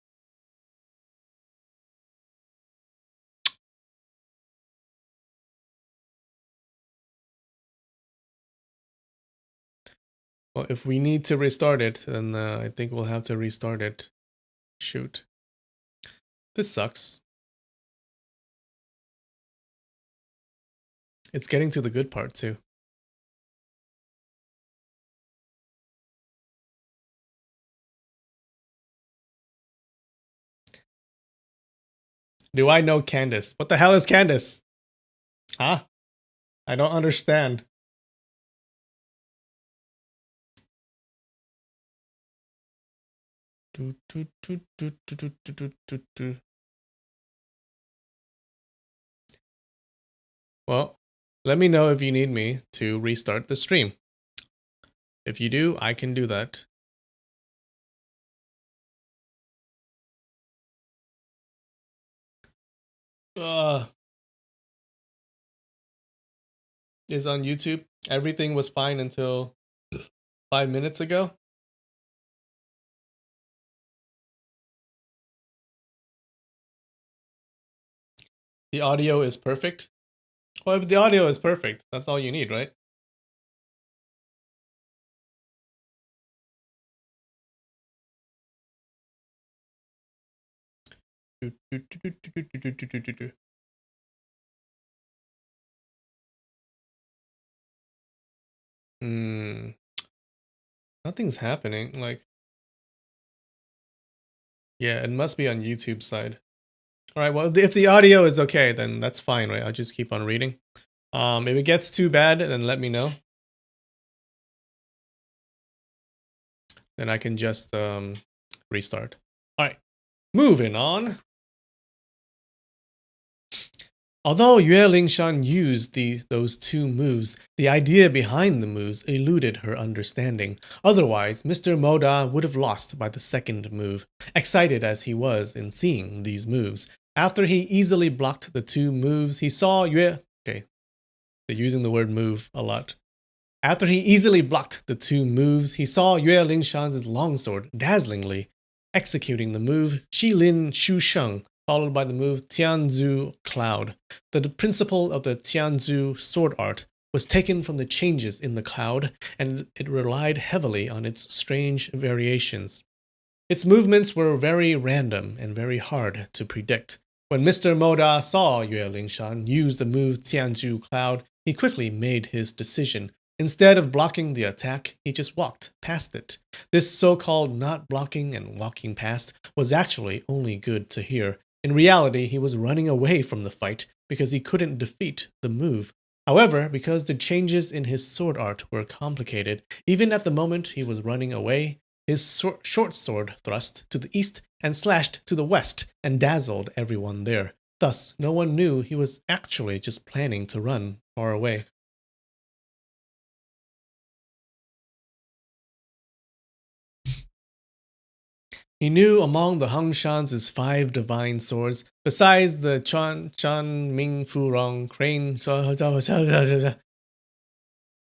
Well, if we need to restart it, then I think we'll have to restart it. Shoot. This sucks. It's getting to the good part, too. Do I know Candace? What the hell is Candace? Huh? I don't understand. Well, let me know if you need me to restart the stream. If you do, I can do that. Is on YouTube. Everything was fine until 5 minutes ago. The audio is perfect. Well, if the audio is perfect, that's all you need, right? Nothing's happening. Like, yeah, it must be on YouTube side. All right. Well, if the audio is okay, then that's fine, right? I'll just keep on reading. If it gets too bad, then let me know. Then I can just restart. All right. Moving on. Although Yue Lingshan used those two moves, the idea behind the moves eluded her understanding. Otherwise, Mr. Moda would have lost by the second move, excited as he was in seeing these moves. After he easily blocked the two moves, he saw Yue... Okay, they're using the word move a lot. After he easily blocked the two moves, he saw Yue Lingshan's longsword dazzlingly executing the move Shilin Shu Sheng, followed by the move Tianzu Cloud. The principle of the Tianzu sword art was taken from the changes in the cloud, and it relied heavily on its strange variations. Its movements were very random and very hard to predict. When Mr. Moda saw Yue Lingshan use the move Tianzu Cloud, he quickly made his decision. Instead of blocking the attack, he just walked past it. This so-called not blocking and walking past was actually only good to hear. In reality, he was running away from the fight because he couldn't defeat the move. However, because the changes in his sword art were complicated, even at the moment he was running away, his short sword thrust to the east and slashed to the west and dazzled everyone there. Thus, no one knew he was actually just planning to run far away. He knew among the Hongshans' 5 divine swords, besides the Chan Ming Fu Rong Crane. The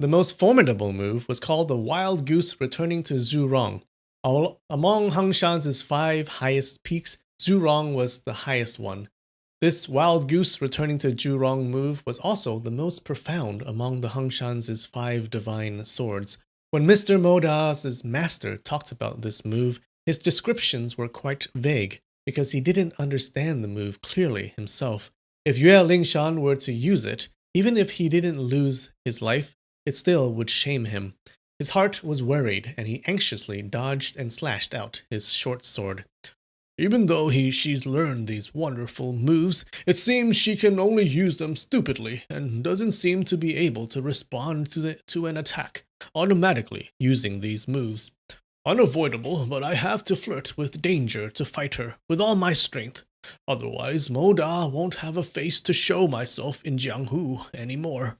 most formidable move was called the Wild Goose returning to Zhurong. Among Hongshan's 5 highest peaks, Zhurong was the highest one. This Wild Goose returning to Zhurong move was also the most profound among the Hongshan's 5 divine swords. When Mr. Moda's master talked about this move, his descriptions were quite vague because he didn't understand the move clearly himself. If Yue Lingshan were to use it, even if he didn't lose his life, it still would shame him. His heart was worried, and he anxiously dodged and slashed out his short sword. Even though she's learned these wonderful moves, it seems she can only use them stupidly and doesn't seem to be able to respond to an attack automatically using these moves. Unavoidable, but I have to flirt with danger to fight her with all my strength. Otherwise, Moda won't have a face to show myself in Jianghu anymore.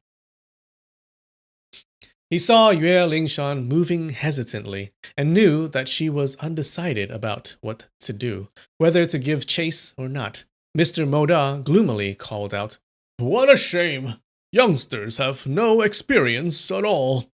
He saw Yue Lingshan moving hesitantly and knew that she was undecided about what to do, whether to give chase or not. Mr. Moda gloomily called out, "What a shame! Youngsters have no experience at all."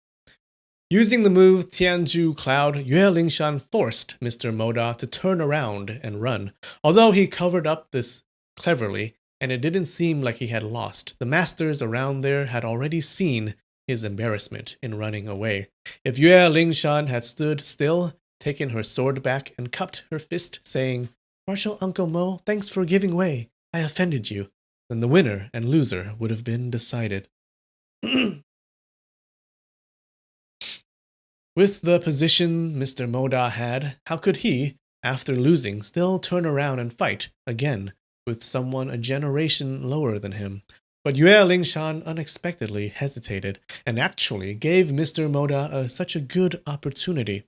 Using the move Tianju Cloud, Yue Lingshan forced Mr. Moda to turn around and run. Although he covered up this cleverly, and it didn't seem like he had lost, the masters around there had already seen his embarrassment in running away. If Yue Lingshan had stood still, taken her sword back, and cupped her fist, saying, "Martial Uncle Mo, thanks for giving way. I offended you," then the winner and loser would have been decided. With the position Mr. Moda had, how could he, after losing, still turn around and fight again with someone a generation lower than him? But Yue Lingshan unexpectedly hesitated and actually gave Mr. Moda such a good opportunity.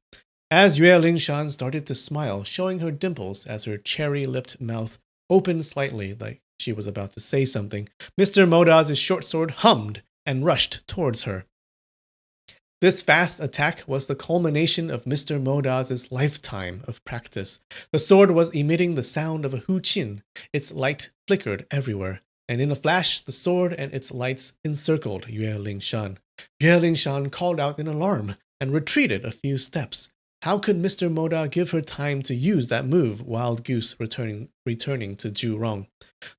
As Yue Lingshan started to smile, showing her dimples as her cherry-lipped mouth opened slightly like she was about to say something, Mr. Moda's short sword hummed and rushed towards her. This fast attack was the culmination of Mr. Moda's lifetime of practice. The sword was emitting the sound of a huqin. Its light flickered everywhere, and in a flash, the sword and its lights encircled Yue Lingshan. Yue Lingshan called out in alarm and retreated a few steps. How could Mr. Moda give her time to use that move, Wild Goose returning to Zhurong?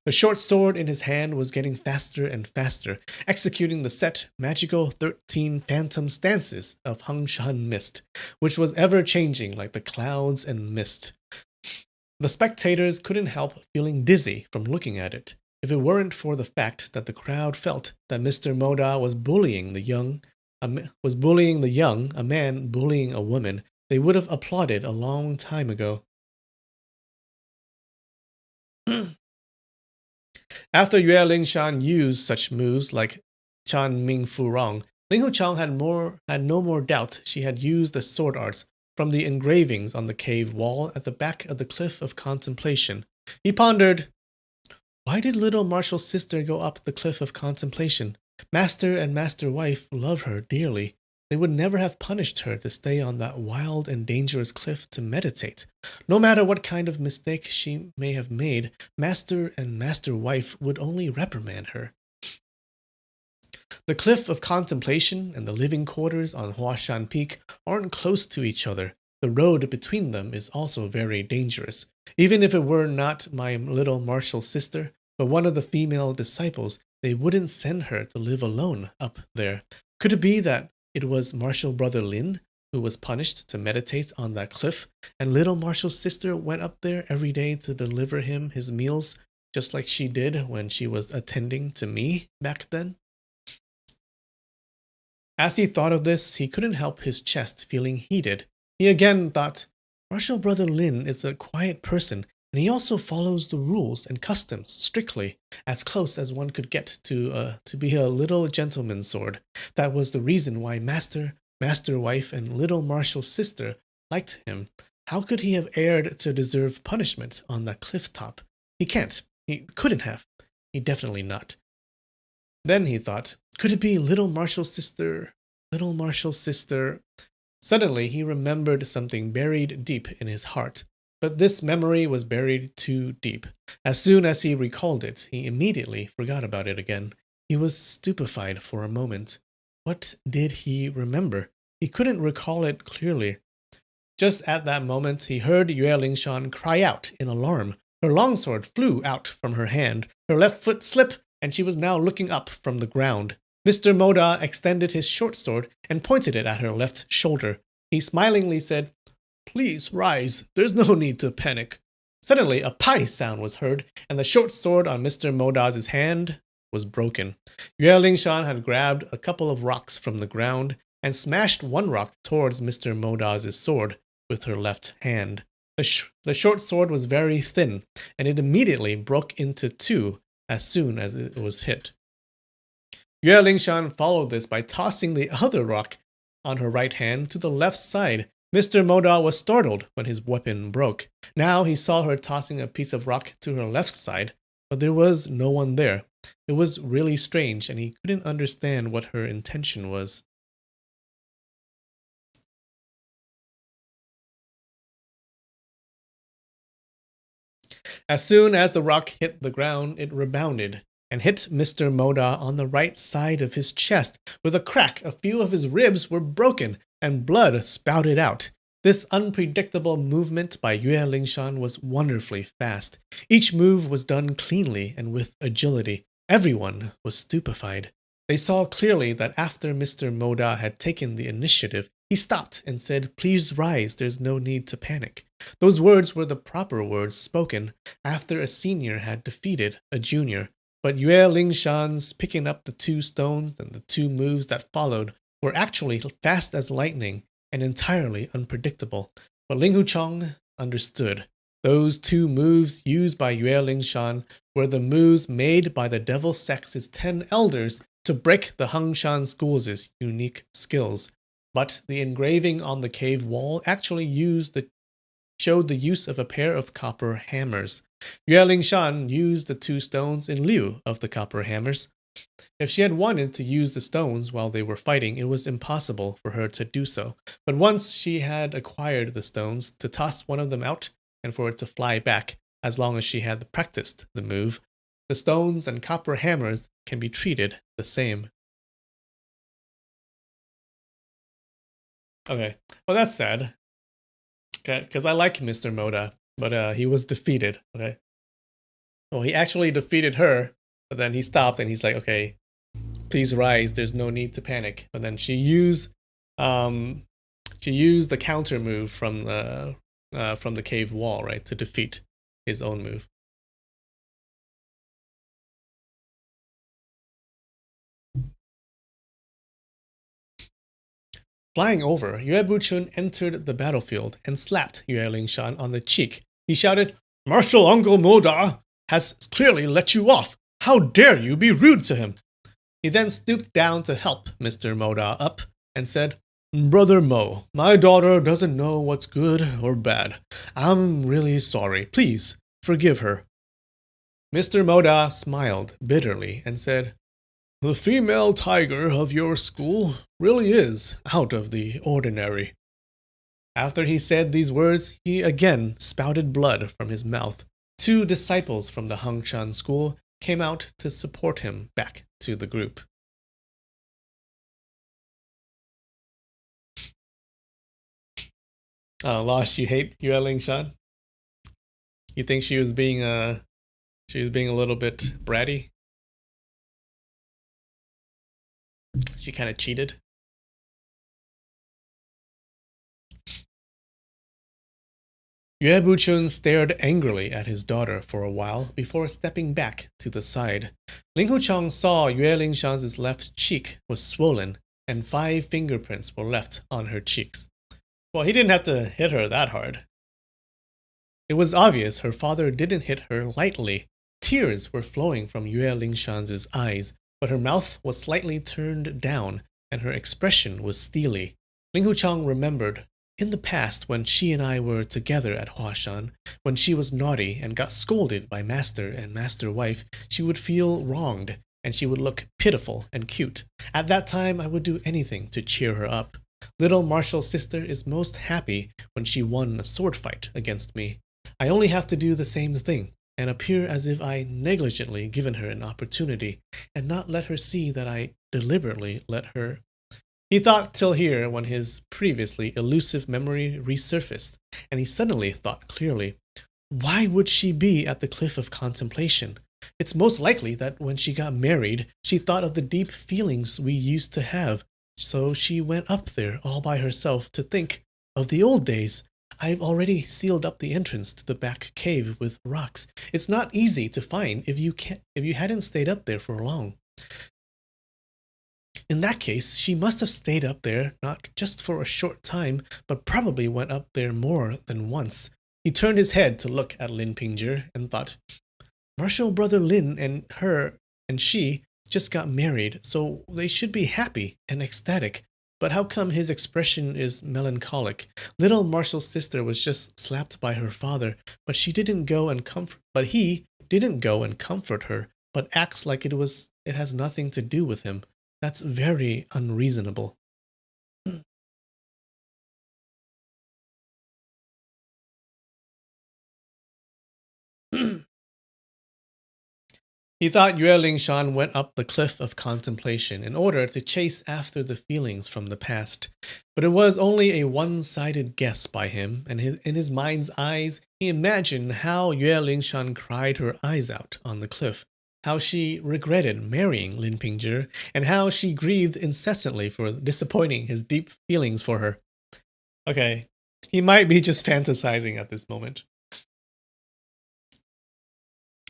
The short sword in his hand was getting faster and faster, executing the set magical 13 phantom stances of Hongshan Mist, which was ever-changing like the clouds and mist. The spectators couldn't help feeling dizzy from looking at it, if it weren't for the fact that the crowd felt that Mr. Moda was bullying the young, a man bullying a woman. They would have applauded a long time ago. After Yue Lingshan used such moves like Chan Ming Fu Rong, Ling Huchang had no more doubt she had used the sword arts from the engravings on the cave wall at the back of the Cliff of Contemplation. He pondered, why did little Martial's sister go up the Cliff of Contemplation? Master and master wife love her dearly. They would never have punished her to stay on that wild and dangerous cliff to meditate. No matter what kind of mistake she may have made, master and master wife would only reprimand her. The Cliff of Contemplation and the living quarters on Huashan Peak aren't close to each other. The road between them is also very dangerous. Even if it were not my little martial sister, but one of the female disciples, they wouldn't send her to live alone up there. Could it be that it was Martial Brother Lin who was punished to meditate on that cliff, and little Martial's sister went up there every day to deliver him his meals, just like she did when she was attending to me back then? As he thought of this, he couldn't help his chest feeling heated. He again thought, Martial Brother Lin is a quiet person. and he also follows the rules and customs strictly, as close as one could get to be a little gentleman's sword. That was the reason why Master, Master Wife, and Little Marshal's sister liked him. How could he have erred to deserve punishment on the cliff top? He can't. He couldn't have. He definitely not. Then he thought, could it be Little Marshal's sister? Little Marshal's sister. Suddenly he remembered something buried deep in his heart. But this memory was buried too deep. As soon as he recalled it, he immediately forgot about it again. He was stupefied for a moment. What did he remember? He couldn't recall it clearly. Just at that moment, he heard Yue Lingshan cry out in alarm. Her longsword flew out from her hand. Her left foot slipped, and she was now looking up from the ground. Mr. Moda extended his short sword and pointed it at her left shoulder. He smilingly said, "Please rise. There's no need to panic." Suddenly, a pie sound was heard, and the short sword on Mr. Moda's hand was broken. Yue Lingshan had grabbed a couple of rocks from the ground and smashed one rock towards Mr. Moda's sword with her left hand. The short sword was very thin, and it immediately broke into two as soon as it was hit. Yue Lingshan followed this by tossing the other rock on her right hand to the left side. Mr. Moda was startled when his weapon broke. Now he saw her tossing a piece of rock to her left side, but there was no one there. It was really strange, and he couldn't understand what her intention was. As soon as the rock hit the ground, it rebounded and hit Mr. Moda on the right side of his chest. With a crack, a few of his ribs were broken and blood spouted out. This unpredictable movement by Yue Lingshan was wonderfully fast. Each move was done cleanly and with agility. Everyone was stupefied. They saw clearly that after Mr. Moda had taken the initiative, he stopped and said, "Please rise, there's no need to panic." Those words were the proper words spoken after a senior had defeated a junior. But Yue Lingshan's picking up the two stones and the two moves that followed were actually fast as lightning and entirely unpredictable. But Ling Hucheng understood. Those two moves used by Yue Lingshan were the moves made by the Devil Sex's 10 elders to break the Hangshan School's unique skills. But the engraving on the cave wall actually showed the use of a pair of copper hammers. Yue Lingshan used the two stones in lieu of the copper hammers. If she had wanted to use the stones while they were fighting, it was impossible for her to do so. But once she had acquired the stones, to toss one of them out and for it to fly back, as long as she had practiced the move, the stones and copper hammers can be treated the same. Okay, well that's sad. Okay, because I like Mr. Moda, but he was defeated. Okay, well he actually defeated her, but then he stopped and he's like, "Okay, please rise. There's no need to panic." And then she used the counter move from the cave wall, right, to defeat his own move. Flying over, Yue Buchun entered the battlefield and slapped Yue Lingshan on the cheek. He shouted, "Marshal Uncle Moda has clearly let you off. How dare you be rude to him?" He then stooped down to help Mr. Moda up and said, "Brother Mo, my daughter doesn't know what's good or bad. I'm really sorry. Please forgive her." Mr. Moda smiled bitterly and said, "The female tiger of your school really is out of the ordinary." After he said these words, he again spouted blood from his mouth. 2 disciples from the Hangshan school came out to support him back to the group. Losh, you hate Yue Lingshan? You think she was being a little bit bratty? She kind of cheated. Yue Buchun stared angrily at his daughter for a while before stepping back to the side. Ling Hucheng saw Yue Lingshan's left cheek was swollen and 5 fingerprints were left on her cheeks. Well, he didn't have to hit her that hard. It was obvious her father didn't hit her lightly. Tears were flowing from Yue Lingshan's eyes, but her mouth was slightly turned down, and her expression was steely. Ling Huchang remembered in the past when she and I were together at Huashan, when she was naughty and got scolded by master and master wife, she would feel wronged, and she would look pitiful and cute. At that time, I would do anything to cheer her up. Little Marshall's sister is most happy when she won a sword fight against me. I only have to do the same thing, and appear as if I negligently given her an opportunity, and not let her see that I deliberately let her. He thought till here when his previously elusive memory resurfaced, and he suddenly thought clearly. Why would she be at the cliff of contemplation? It's most likely that when she got married, she thought of the deep feelings we used to have, so she went up there all by herself to think of the old days. I've already sealed up the entrance to the back cave with rocks. It's not easy to find if you hadn't stayed up there for long. In that case, she must have stayed up there not just for a short time, but probably went up there more than once. He turned his head to look at Lin Pingzhi and thought, Marshall brother Lin and her and she just got married, so they should be happy and ecstatic. But how come his expression is melancholic? Little Marshall's sister was just slapped by her father, but he didn't go and comfort her, but acts like it has nothing to do with him. That's very unreasonable. He thought Yue Lingshan went up the cliff of contemplation in order to chase after the feelings from the past. But it was only a one-sided guess by him, and in his mind's eyes, he imagined how Yue Lingshan cried her eyes out on the cliff, how she regretted marrying Lin Pingzhi, and how she grieved incessantly for disappointing his deep feelings for her. Okay, he might be just fantasizing at this moment.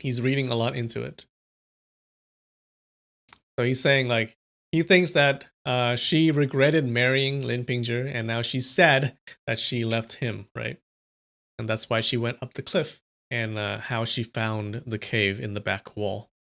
He's reading a lot into it. So he's saying like he thinks that she regretted marrying Lin Pingzhi, and now she's sad that she left him, right? And that's why she went up the cliff, and how she found the cave in the back wall.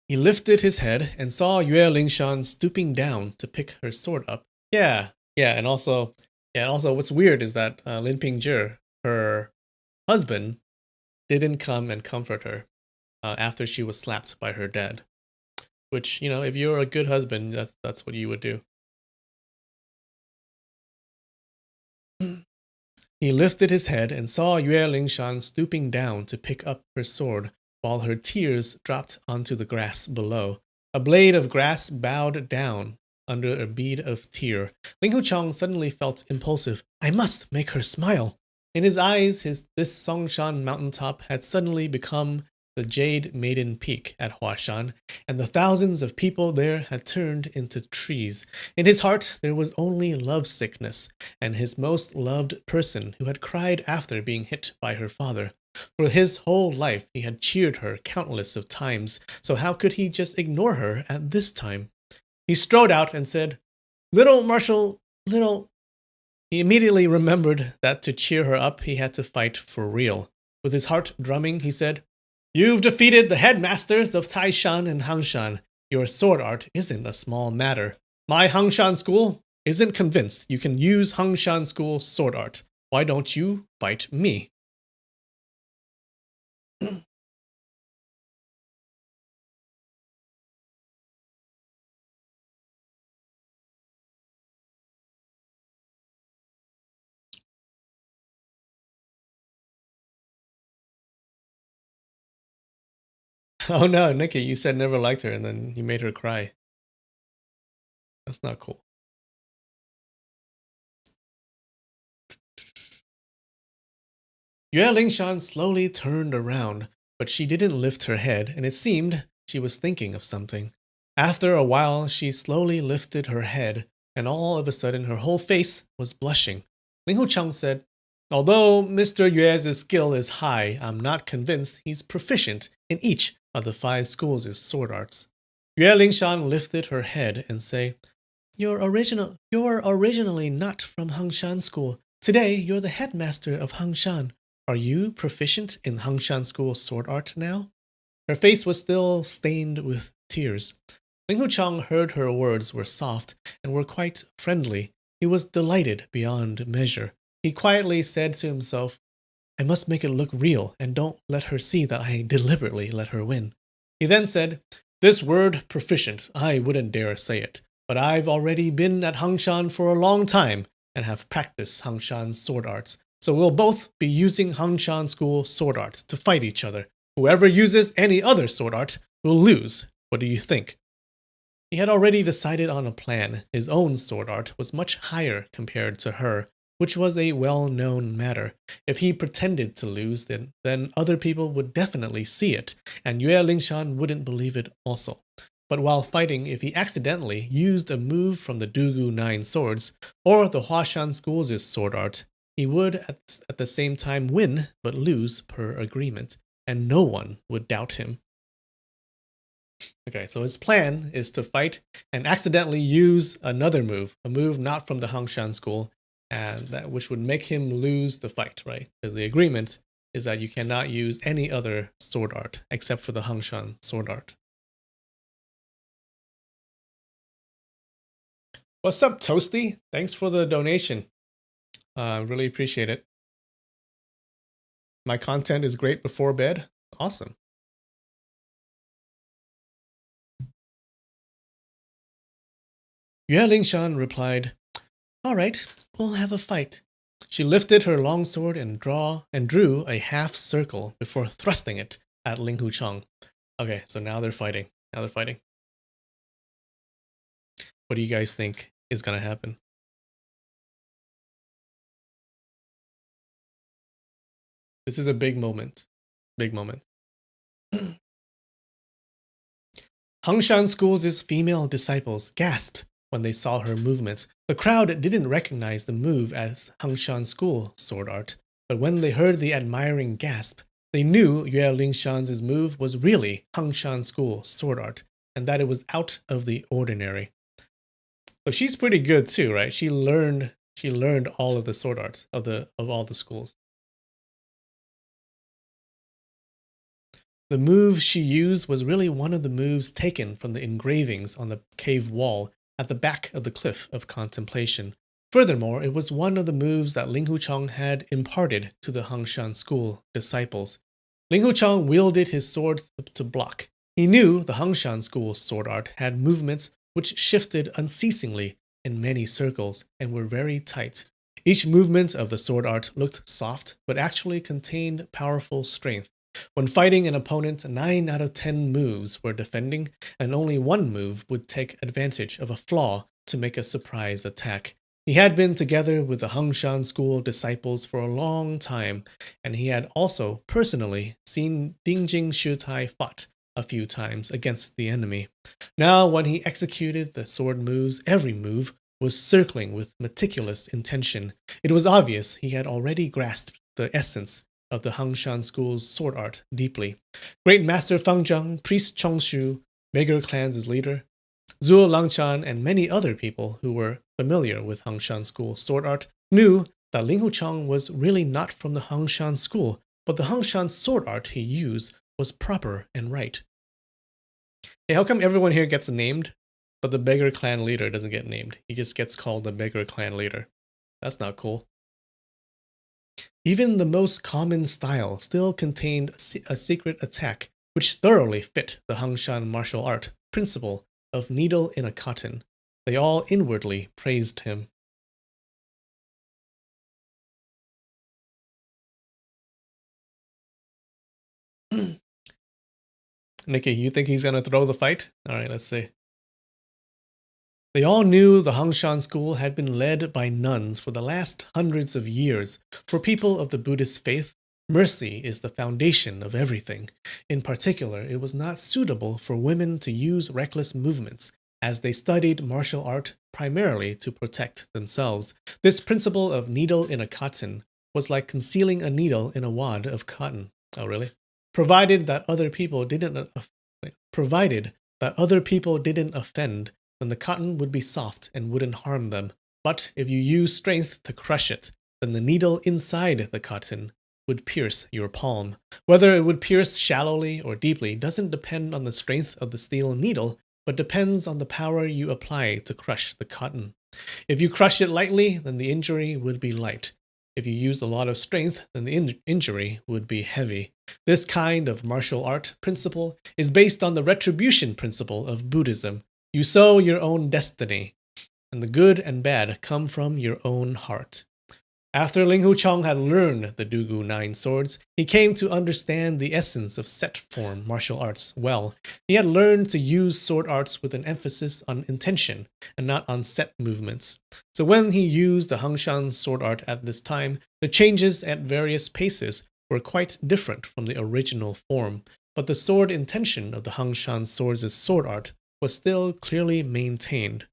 He lifted his head and saw Yue Lingshan stooping down to pick her sword up. Yeah, and also what's weird is that Lin Pingzhi, her husband, didn't come and comfort her after she was slapped by her dad. Which, you know, if you're a good husband, that's what you would do. He lifted his head and saw Yue Lingshan stooping down to pick up her sword, while her tears dropped onto the grass below. A blade of grass bowed down under a bead of tear. Ling Huchang suddenly felt impulsive. I must make her smile. In his eyes, this Songshan mountaintop had suddenly become the Jade Maiden Peak at Huashan, and the thousands of people there had turned into trees. In his heart, there was only lovesickness, and his most loved person who had cried after being hit by her father. For his whole life, he had cheered her countless of times, so how could he just ignore her at this time? He strode out and said, Little Marshall, little... He immediately remembered that to cheer her up, he had to fight for real. With his heart drumming, he said, You've defeated the headmasters of Taishan and Hangshan. Your sword art isn't a small matter. My Hangshan school isn't convinced you can use Hangshan school sword art. Why don't you fight me? Oh no, Nikki, you said never liked her and then you made her cry. That's not cool. Yue Lingshan slowly turned around, but she didn't lift her head, and it seemed she was thinking of something. After a while, she slowly lifted her head, and all of a sudden her whole face was blushing. Ling Huchang said, Although Mr. Yue's skill is high, I'm not convinced he's proficient in each of the 5 schools' sword arts. Yue Lingshan lifted her head and said, You're originally not from Hangshan School. Today, you're the headmaster of Hangshan. Are you proficient in Hangshan School sword art now? Her face was still stained with tears. Ling Huchang heard her words were soft and were quite friendly. He was delighted beyond measure. He quietly said to himself, I must make it look real and don't let her see that I deliberately let her win. He then said, This word proficient, I wouldn't dare say it, but I've already been at Hangshan for a long time and have practiced Hangshan's sword arts. So we'll both be using Hangshan School sword art to fight each other. Whoever uses any other sword art will lose. What do you think? He had already decided on a plan. His own sword art was much higher compared to her, which was a well-known matter. If he pretended to lose, then other people would definitely see it, and Yue Lingshan wouldn't believe it also. But while fighting, if he accidentally used a move from the Dugu 9 swords, or the Huashan School's sword art, he would at the same time win, but lose per agreement, and no one would doubt him. Okay, so his plan is to fight and accidentally use another move, a move not from the Hangshan School, and that which would make him lose the fight, right? Because the agreement is that you cannot use any other sword art except for the Hangshan sword art. What's up, Toasty? Thanks for the donation. Really appreciate it. My content is great before bed. Awesome. Yue Lingshan replied, All right, we'll have a fight. She lifted her long sword and drew a half circle before thrusting it at Ling Huchang. Okay, so now they're fighting. What do you guys think is going to happen? This is a big moment. Big moment. Hangshan School's female disciples gasped when they saw her movements. The crowd didn't recognize the move as Hangshan School sword art, but when they heard the admiring gasp, they knew Yue Lingshan's move was really Hangshan School sword art, and that it was out of the ordinary. So she's pretty good too, right? She learned all of the sword arts of all the schools. The move she used was really one of the moves taken from the engravings on the cave wall at the back of the Cliff of Contemplation. Furthermore, it was one of the moves that Ling Huchang had imparted to the Hangshan School disciples. Ling Huchang wielded his sword to block. He knew the Hangshan School sword art had movements which shifted unceasingly in many circles and were very tight. Each movement of the sword art looked soft, but actually contained powerful strength. When fighting an opponent, 9 out of 10 moves were defending, and only one move would take advantage of a flaw to make a surprise attack. He had been together with the Hangshan School disciples for a long time, and he had also personally seen Dingjing Shutai fought a few times against the enemy. Now, when he executed the sword moves, every move was circling with meticulous intention. It was obvious he had already grasped the essence of the Hangshan School's sword art deeply. Great Master Fang Zhang, Priest Chongshu, Beggar Clan's leader, Zhuo Langchan, and many other people who were familiar with Hangshan School sword art knew that Ling Huchang was really not from the Hangshan School, but the Hangshan sword art he used was proper and right. Hey, how come everyone here gets named, but the Beggar Clan leader doesn't get named? He just gets called the Beggar Clan leader. That's not cool. Even the most common style still contained a secret attack which thoroughly fit the Hangshan martial art principle of needle in a cotton. They all inwardly praised him. Nikki, you think he's gonna throw the fight? Alright, let's see. They all knew the Hangshan school had been led by nuns for the last hundreds of years. For people of the Buddhist faith, mercy is the foundation of everything. In particular, it was not suitable for women to use reckless movements, as they studied martial art primarily to protect themselves. This principle of needle in a cotton was like concealing a needle in a wad of cotton. Oh, really? provided that other people didn't provided that other people didn't offend, then the cotton would be soft and wouldn't harm them. But if you use strength to crush it, then the needle inside the cotton would pierce your palm. Whether it would pierce shallowly or deeply doesn't depend on the strength of the steel needle, but depends on the power you apply to crush the cotton. If you crush it lightly, then the injury would be light. If you use a lot of strength, then the injury would be heavy. This kind of martial art principle is based on the retribution principle of Buddhism. You sow your own destiny, and the good and bad come from your own heart. After Ling Hucheng had learned the Dugu Nine Swords, he came to understand the essence of set form martial arts well. He had learned to use sword arts with an emphasis on intention and not on set movements. So when he used the Hangshan sword art at this time, the changes at various paces were quite different from the original form, but the sword intention of the Hangshan swords' sword art was still clearly maintained.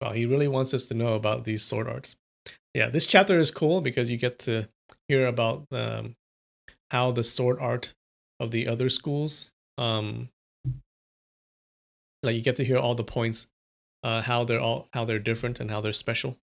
Wow, he really wants us to know about these sword arts. Yeah, this chapter is cool because you get to hear about how the sword art of the other schools, like you get to hear all the points, how they're different and how they're special.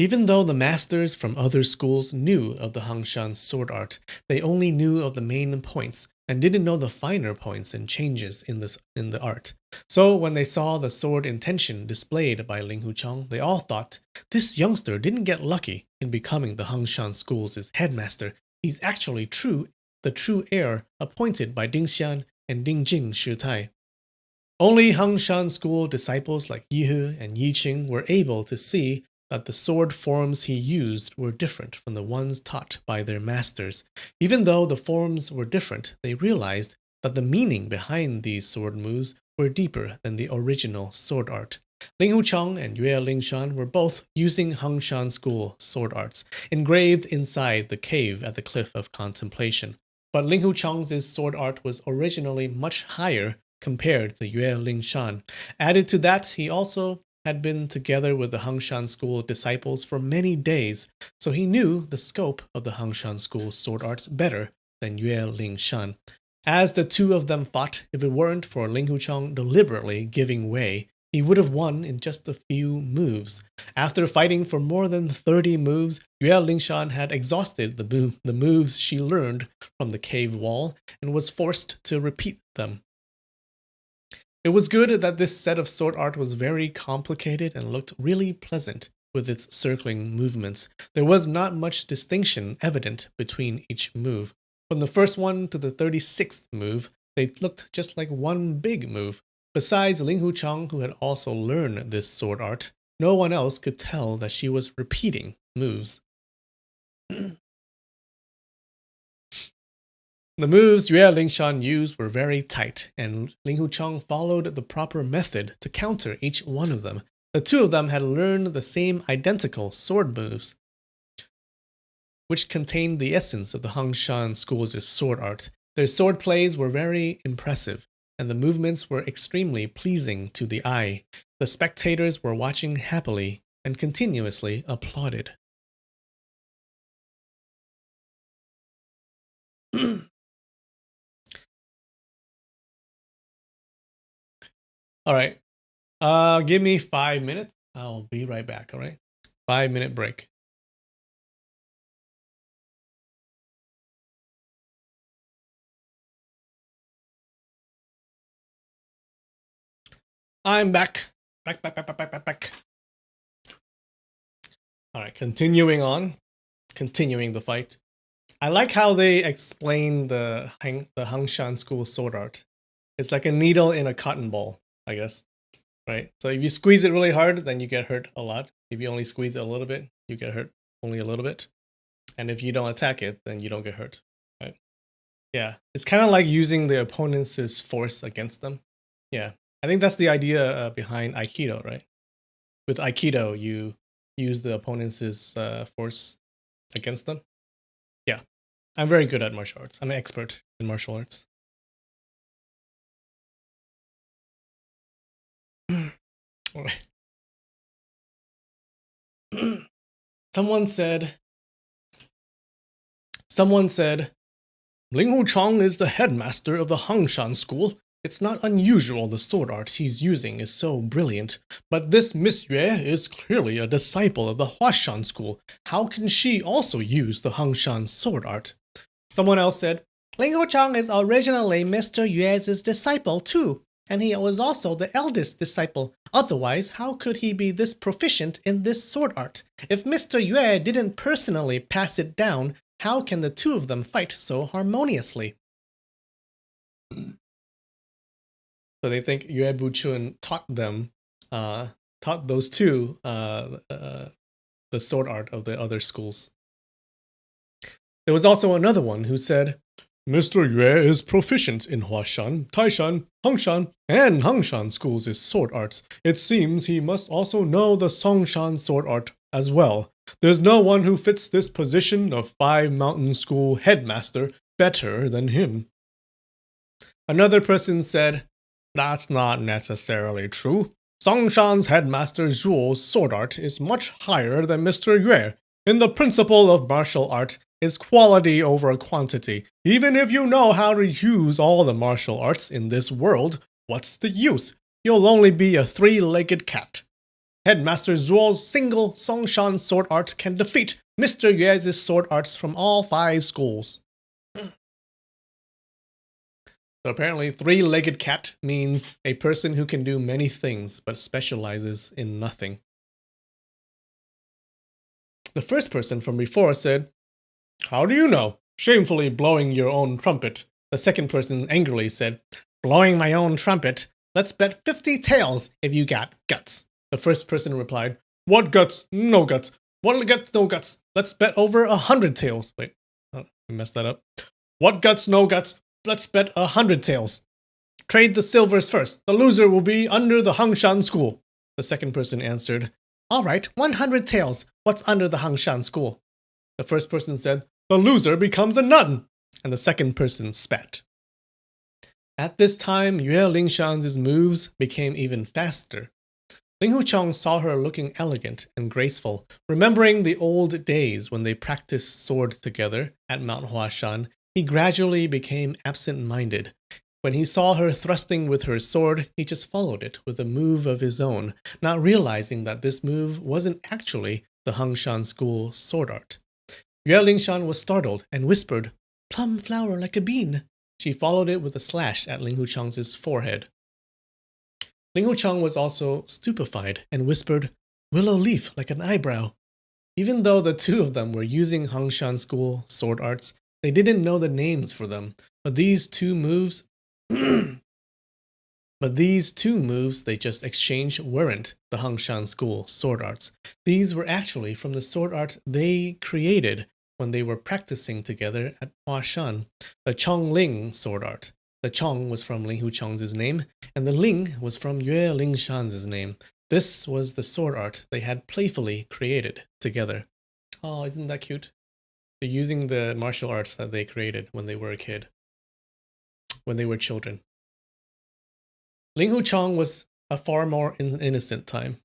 Even though the masters from other schools knew of the Hangshan sword art, they only knew of the main points and didn't know the finer points and changes in the art. So when they saw the sword intention displayed by Ling Hucheng, they all thought, this youngster didn't get lucky in becoming the Hangshan school's headmaster. He's actually the true heir appointed by Ding Xian and Ding Jing Shitai. Only Hangshan school disciples like Yihe and Yiqing were able to see that the sword forms he used were different from the ones taught by their masters. Even though the forms were different, they realized that the meaning behind these sword moves were deeper than the original sword art. Ling Hucheng and Yue Lingshan were both using Hangshan school sword arts, engraved inside the cave at the Cliff of Contemplation. But Ling Hucheng's sword art was originally much higher compared to Yue Lingshan. Added to that, he also had been together with the Hangshan school disciples for many days, so he knew the scope of the Hangshan school sword arts better than Yue Lingshan. As the two of them fought, if it weren't for Ling Hucheng deliberately giving way, he would have won in just a few moves. After fighting for more than 30 moves, Yue Lingshan had exhausted the moves she learned from the cave wall and was forced to repeat them. It was good that this set of sword art was very complicated and looked really pleasant with its circling movements. There was not much distinction evident between each move. From the first one to the 36th move, they looked just like one big move. Besides Ling Hucheng, who had also learned this sword art, no one else could tell that she was repeating moves. The moves Yue Lingshan used were very tight, and Ling Hucheng followed the proper method to counter each one of them. The two of them had learned the same identical sword moves, which contained the essence of the Hangshan school's sword art. Their sword plays were very impressive, and the movements were extremely pleasing to the eye. The spectators were watching happily and continuously applauded. All right. Give me 5 minutes. I'll be right back. All right. 5-minute break. I'm back. Back. All right. Continuing the fight. I like how they explain the Hangshan school sword art. It's like a needle in a cotton ball, I guess. Right? So if you squeeze it really hard, then you get hurt a lot. If you only squeeze it a little bit, you get hurt only a little bit. And if you don't attack it, then you don't get hurt. Right? Yeah. It's kind of like using the opponent's force against them. Yeah. I think that's the idea behind Aikido, right? with Aikido, you use the opponent's force against them. Yeah, I'm very good at martial arts. I'm an expert in martial arts. Someone said, Ling Hu Chong is the headmaster of the Hangshan school. It's not unusual the sword art he's using is so brilliant, but this Miss Yue is clearly a disciple of the Huashan school. How can she also use the Hangshan sword art? Someone else said, Ling Hu Chong is originally Mr. Yue's disciple too, and he was also the eldest disciple. Otherwise, how could he be this proficient in this sword art? If Mr. Yue didn't personally pass it down, how can the two of them fight so harmoniously? So they think Yue Buchun taught those two the sword art of the other schools. There was also another one who said, Mr. Yue is proficient in Huashan, Taishan, Hongshan, and Hangshan schools' sword arts. It seems he must also know the Songshan sword art as well. There's no one who fits this position of Five Mountain School headmaster better than him. Another person said, That's not necessarily true. Songshan's headmaster Zhuo's sword art is much higher than Mr. Yue. In the principle of martial art is quality over quantity. Even if you know how to use all the martial arts in this world, what's the use? You'll only be a three-legged cat. Headmaster Zhuo's single Songshan sword art can defeat Mr. Yue's sword arts from all 5 schools. So apparently, three-legged cat means a person who can do many things but specializes in nothing. The first person from before said, How do you know? Shamefully blowing your own trumpet. The second person angrily said, Blowing my own trumpet? Let's bet 50 taels if you got guts. The first person replied, What guts? No guts. What guts? No guts. Let's bet over 100 taels. Wait, I messed that up. What guts? No guts. Let's bet 100 taels. Trade the silvers first. The loser will be under the Hangshan school. The second person answered, All right, 100 taels. What's under the Hangshan school? The first person said, The loser becomes a nun. And the second person spat. At this time, Yue Lingshan's moves became even faster. Ling Hu Chong saw her looking elegant and graceful, remembering the old days when they practiced sword together at Mount Huashan. He gradually became absent-minded. When he saw her thrusting with her sword, he just followed it with a move of his own, not realizing that this move wasn't actually the Hangshan school sword art. Yue Lingshan was startled and whispered, Plum flower like a bean. She followed it with a slash at Ling Hu Chong's forehead. Ling Hu Chong was also stupefied and whispered, Willow leaf like an eyebrow. Even though the two of them were using Hangshan school sword arts, they didn't know the names for them, but these two moves they just exchanged weren't the Hangshan school sword arts. These were actually from the sword art they created when they were practicing together at Huashan, the Chongling sword art. The Chong was from Ling Hu Chong's name, and the Ling was from Yue Lingshan's name. This was the sword art they had playfully created together. Oh, isn't that cute? They're using the martial arts that they created when they were a kid. When they were children. Ling Hu Chong was a far more innocent time.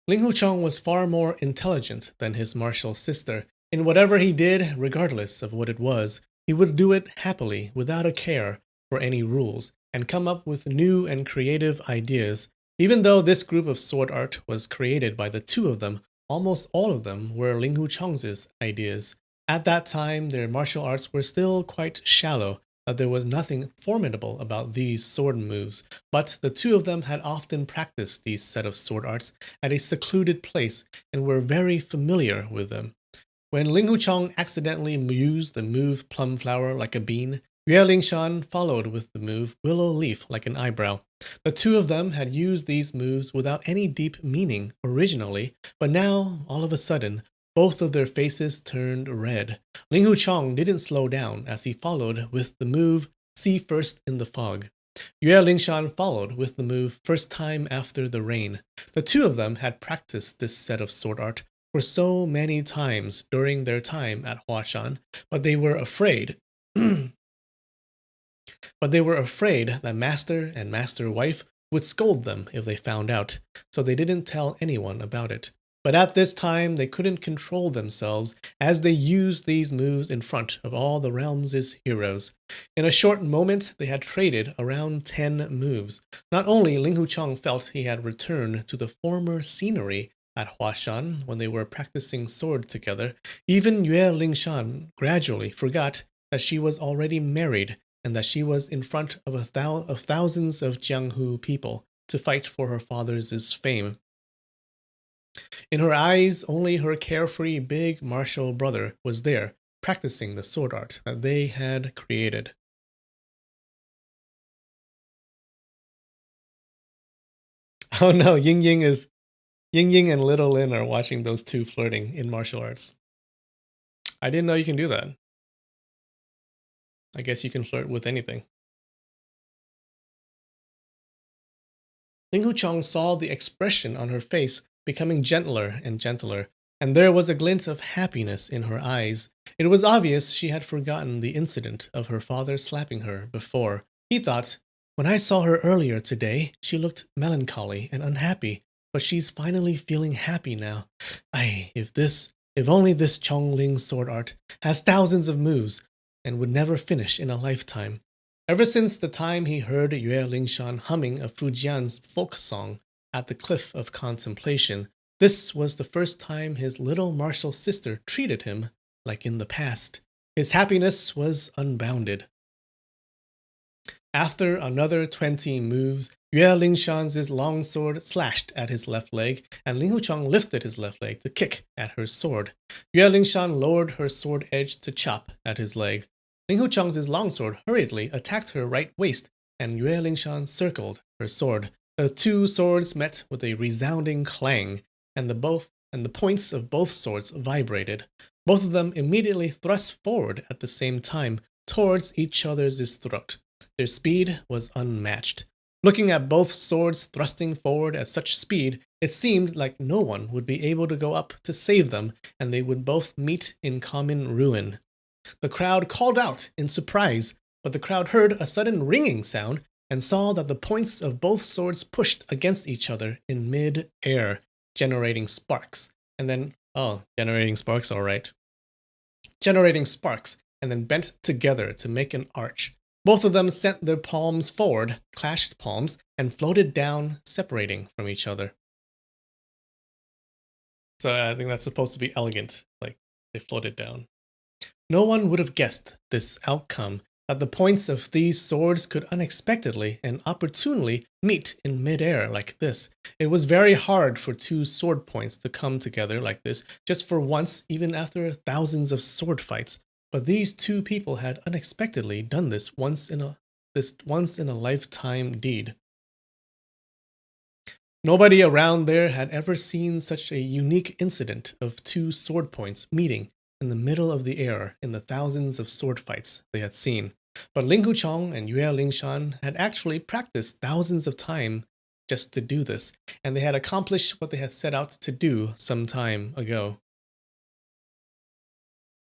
Ling Hu Chong was far more intelligent than his martial sister. In whatever he did, regardless of what it was, he would do it happily, without a care for any rules, and come up with new and creative ideas. Even though this group of sword art was created by the two of them, almost all of them were Ling Hu Chong's ideas. At that time, their martial arts were still quite shallow, that there was nothing formidable about these sword moves, but the two of them had often practiced these set of sword arts at a secluded place and were very familiar with them. When Ling Hu Chong accidentally used the move Plum Flower like a bean, Yue Lingshan followed with the move Willow Leaf like an eyebrow. The two of them had used these moves without any deep meaning originally, but now, all of a sudden, both of their faces turned red. Ling Hu Chong didn't slow down as he followed with the move See First in the Fog. Yue Lingshan followed with the move first time after the rain. The two of them had practiced this set of sword art for so many times during their time at Huashan, but they were afraid. But they were afraid that master and master wife would scold them if they found out, so they didn't tell anyone about it. But at this time, they couldn't control themselves as they used these moves in front of all the realms' heroes. In a short moment, they had traded around 10 moves. Not only Ling Hucheng felt he had returned to the former scenery at Huashan when they were practicing sword together, even Yue Lingshan gradually forgot that she was already married and that she was in front of thousands of Jianghu people to fight for her father's fame. In her eyes, only her carefree big martial brother was there, practicing the sword art that they had created. Oh no, Ying Ying and Little Lin are watching those two flirting in martial arts. I didn't know you can do that. I guess you can flirt with anything. Ling Hucheng saw the expression on her face becoming gentler and gentler, and there was a glint of happiness in her eyes. It was obvious she had forgotten the incident of her father slapping her before. He thought, when I saw her earlier today, she looked melancholy and unhappy, but she's finally feeling happy now. If only this Chongling sword art has thousands of moves and would never finish in a lifetime. Ever since the time he heard Yue Lingshan humming a Fujian's folk song at the Cliff of Contemplation, this was the first time his little martial sister treated him like in the past. His happiness was unbounded. After another 20 moves, Yue Lingshan's long sword slashed at his left leg, and Ling Hucheng lifted his left leg to kick at her sword. Yue Lingshan lowered her sword edge to chop at his leg. Ling Hucheng's longsword hurriedly attacked her right waist, and Yue Lingshan circled her sword. The two swords met with a resounding clang, and the points of both swords vibrated. Both of them immediately thrust forward at the same time towards each other's throat. Their speed was unmatched. Looking at both swords thrusting forward at such speed, it seemed like no one would be able to go up to save them, and they would both meet in common ruin. The crowd called out in surprise, but the crowd heard a sudden ringing sound and saw that the points of both swords pushed against each other in mid-air, generating sparks. Generating sparks, all right. Generating sparks, and then bent together to make an arch. Both of them sent their palms forward, clashed palms, and floated down, separating from each other. So I think that's supposed to be elegant, like they floated down. No one would have guessed this outcome, that the points of these swords could unexpectedly and opportunely meet in midair like this. It was very hard for two sword points to come together like this, just for once, even after thousands of sword fights. But these two people had unexpectedly done this once in a lifetime deed. Nobody around there had ever seen such a unique incident of two sword points meeting in the middle of the air in the thousands of sword fights they had seen. But Ling Hucheng and Yue Lingshan had actually practiced thousands of times just to do this, and they had accomplished what they had set out to do some time ago.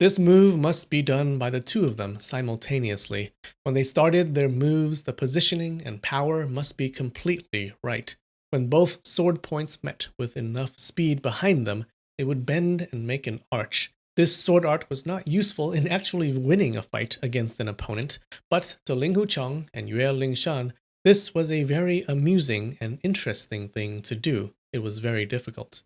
This move must be done by the two of them simultaneously. When they started their moves, the positioning and power must be completely right. When both sword points met with enough speed behind them, they would bend and make an arch. This sword art was not useful in actually winning a fight against an opponent, but to Ling Hucheng and Yue Lingshan, this was a very amusing and interesting thing to do. It was very difficult.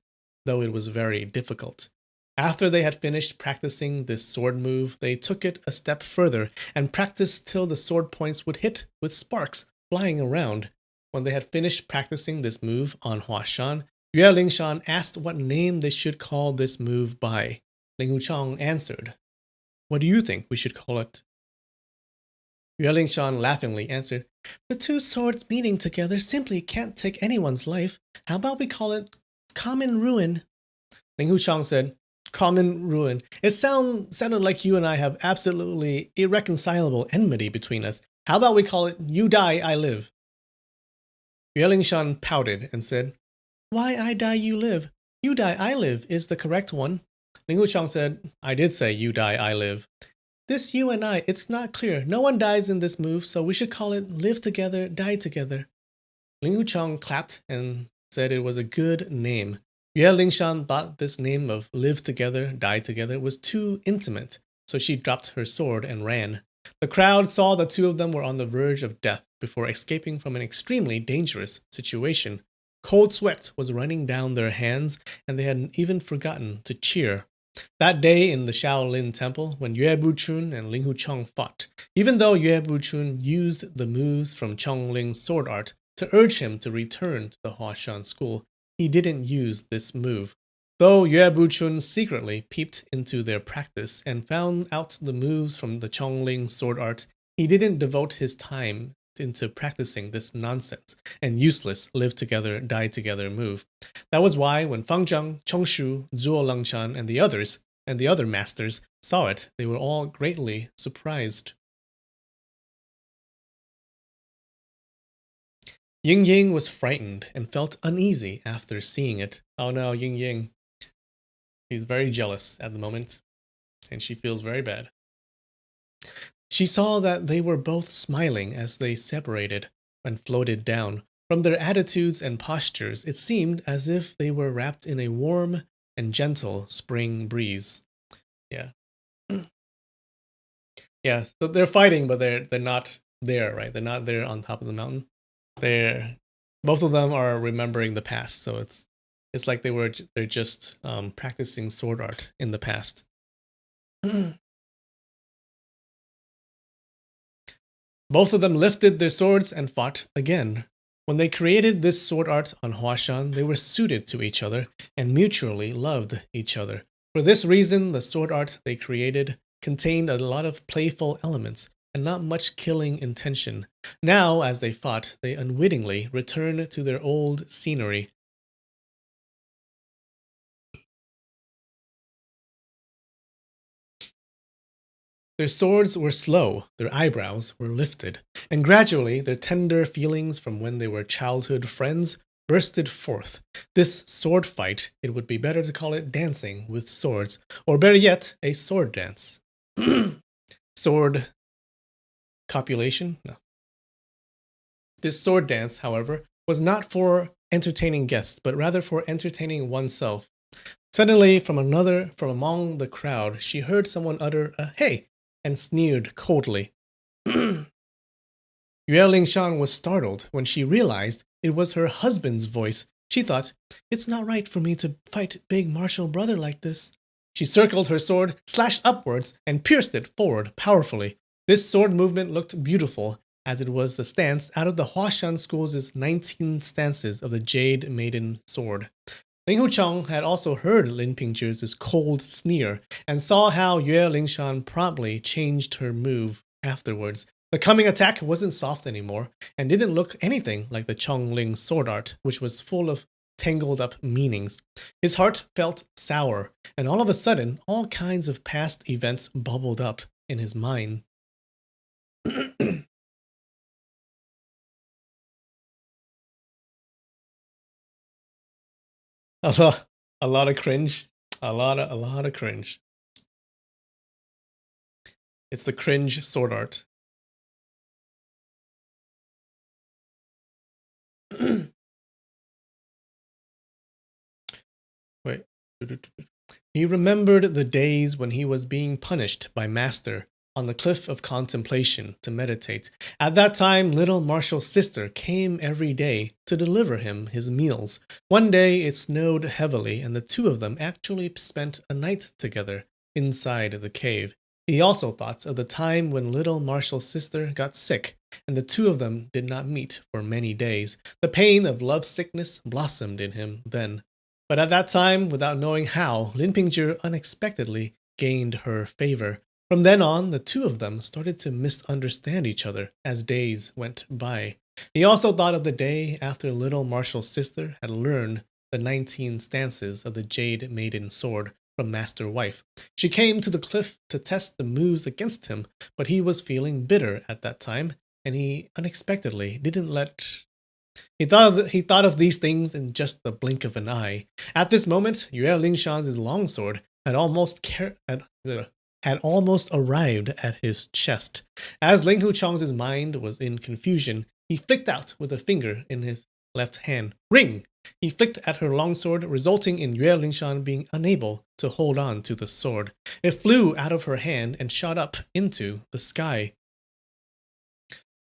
After they had finished practicing this sword move, they took it a step further and practiced till the sword points would hit with sparks flying around. When they had finished practicing this move on Huashan, Yue Lingshan asked what name they should call this move by. Ling Hucheng answered, "What do you think we should call it?" Yue Lingshan laughingly answered, "The two swords meeting together simply can't take anyone's life. How about we call it Common Ruin?" Ling Hucheng said, "Common ruin. It sounded like you and I have absolutely irreconcilable enmity between us. How about we call it You Die, I Live? Yue Lingshan pouted and said, Why I die, you live? You die, I live is the correct one. Ling Huchang said, I did say you die, I live. This you and I, it's not clear. No one dies in this move, so we should call it live together, die together. Ling Huchang clapped and said it was a good name. Yue Lingshan thought this name of live together, die together was too intimate, so she dropped her sword and ran. The crowd saw the two of them were on the verge of death before escaping from an extremely dangerous situation. Cold sweat was running down their hands, and they had even forgotten to cheer. That day in the Shaolin Temple, when Yue Buchun and Ling Huchang fought, even though Yue Buchun used the moves from Chongling's sword art to urge him to return to the Huashan school, he didn't use this move. Though Yue Buchun secretly peeped into their practice and found out the moves from the Chongling sword art, he didn't devote his time into practicing this nonsense and useless live together, die together move. That was why when Fang Zhang, Chongshu, Zhuo Langshan, and the others, and the other masters, saw it, they were all greatly surprised. Ying Ying was frightened and felt uneasy after seeing it. Oh no, Ying Ying. She's very jealous at the moment, and she feels very bad. She saw that they were both smiling as they separated and floated down. From their attitudes and postures, it seemed as if they were wrapped in a warm and gentle spring breeze. Yeah. Yeah, so they're fighting, but they're not there, right? They're not there on top of the mountain. They're both of them are remembering the past, so it's like they're just practicing sword art in the past. Both of them lifted their swords and fought again. When they created this sword art on Huashan, they were suited to each other and mutually loved each other. For this reason, the sword art they created contained a lot of playful elements and not much killing intention. Now, as they fought, they unwittingly returned to their old scenery. Their swords were slow, their eyebrows were lifted, and gradually their tender feelings from when they were childhood friends bursted forth. This sword fight, it would be better to call it dancing with swords, or better yet, a sword dance. Sword copulation? No. This sword dance, however, was not for entertaining guests, but rather for entertaining oneself. Suddenly, from among the crowd, she heard someone utter a "hey" and sneered coldly. Yue Lingshan was startled when she realized it was her husband's voice. She thought, it's not right for me to fight big martial brother like this. She circled her sword, slashed upwards, and pierced it forward powerfully. This sword movement looked beautiful, as it was the stance out of the Huashan School's 19 stances of the Jade Maiden Sword. Ling Huchang had also heard Lin Pingzhi's cold sneer and saw how Yue Lingshan promptly changed her move afterwards. The coming attack wasn't soft anymore and didn't look anything like the Chongling sword art, which was full of tangled up meanings. His heart felt sour, and all of a sudden, all kinds of past events bubbled up in his mind. A lot of cringe. A lot of cringe. It's the cringe sword art. Wait. He remembered the days when he was being punished by Master on the cliff of contemplation to meditate. At that time, little Martial's sister came every day to deliver him his meals. One day it snowed heavily, and the two of them actually spent a night together inside the cave. He also thought of the time when little Martial's sister got sick, and the two of them did not meet for many days. The pain of love sickness blossomed in him then. But at that time, without knowing how, Lin Pingzhi unexpectedly gained her favor. From then on, the two of them started to misunderstand each other as days went by. He also thought of the day after little Martial's sister had learned the 19 stances of the Jade Maiden Sword from Master Wife. She came to the cliff to test the moves against him, but he was feeling bitter at that time, and he unexpectedly didn't let. He thought of these things in just the blink of an eye. At this moment, Yue Lingshan's longsword had almost arrived at his chest. As Ling Huchong's mind was in confusion, he flicked out with a finger in his left hand. Ring! He flicked at her longsword, resulting in Yue Lingshan being unable to hold on to the sword. It flew out of her hand and shot up into the sky.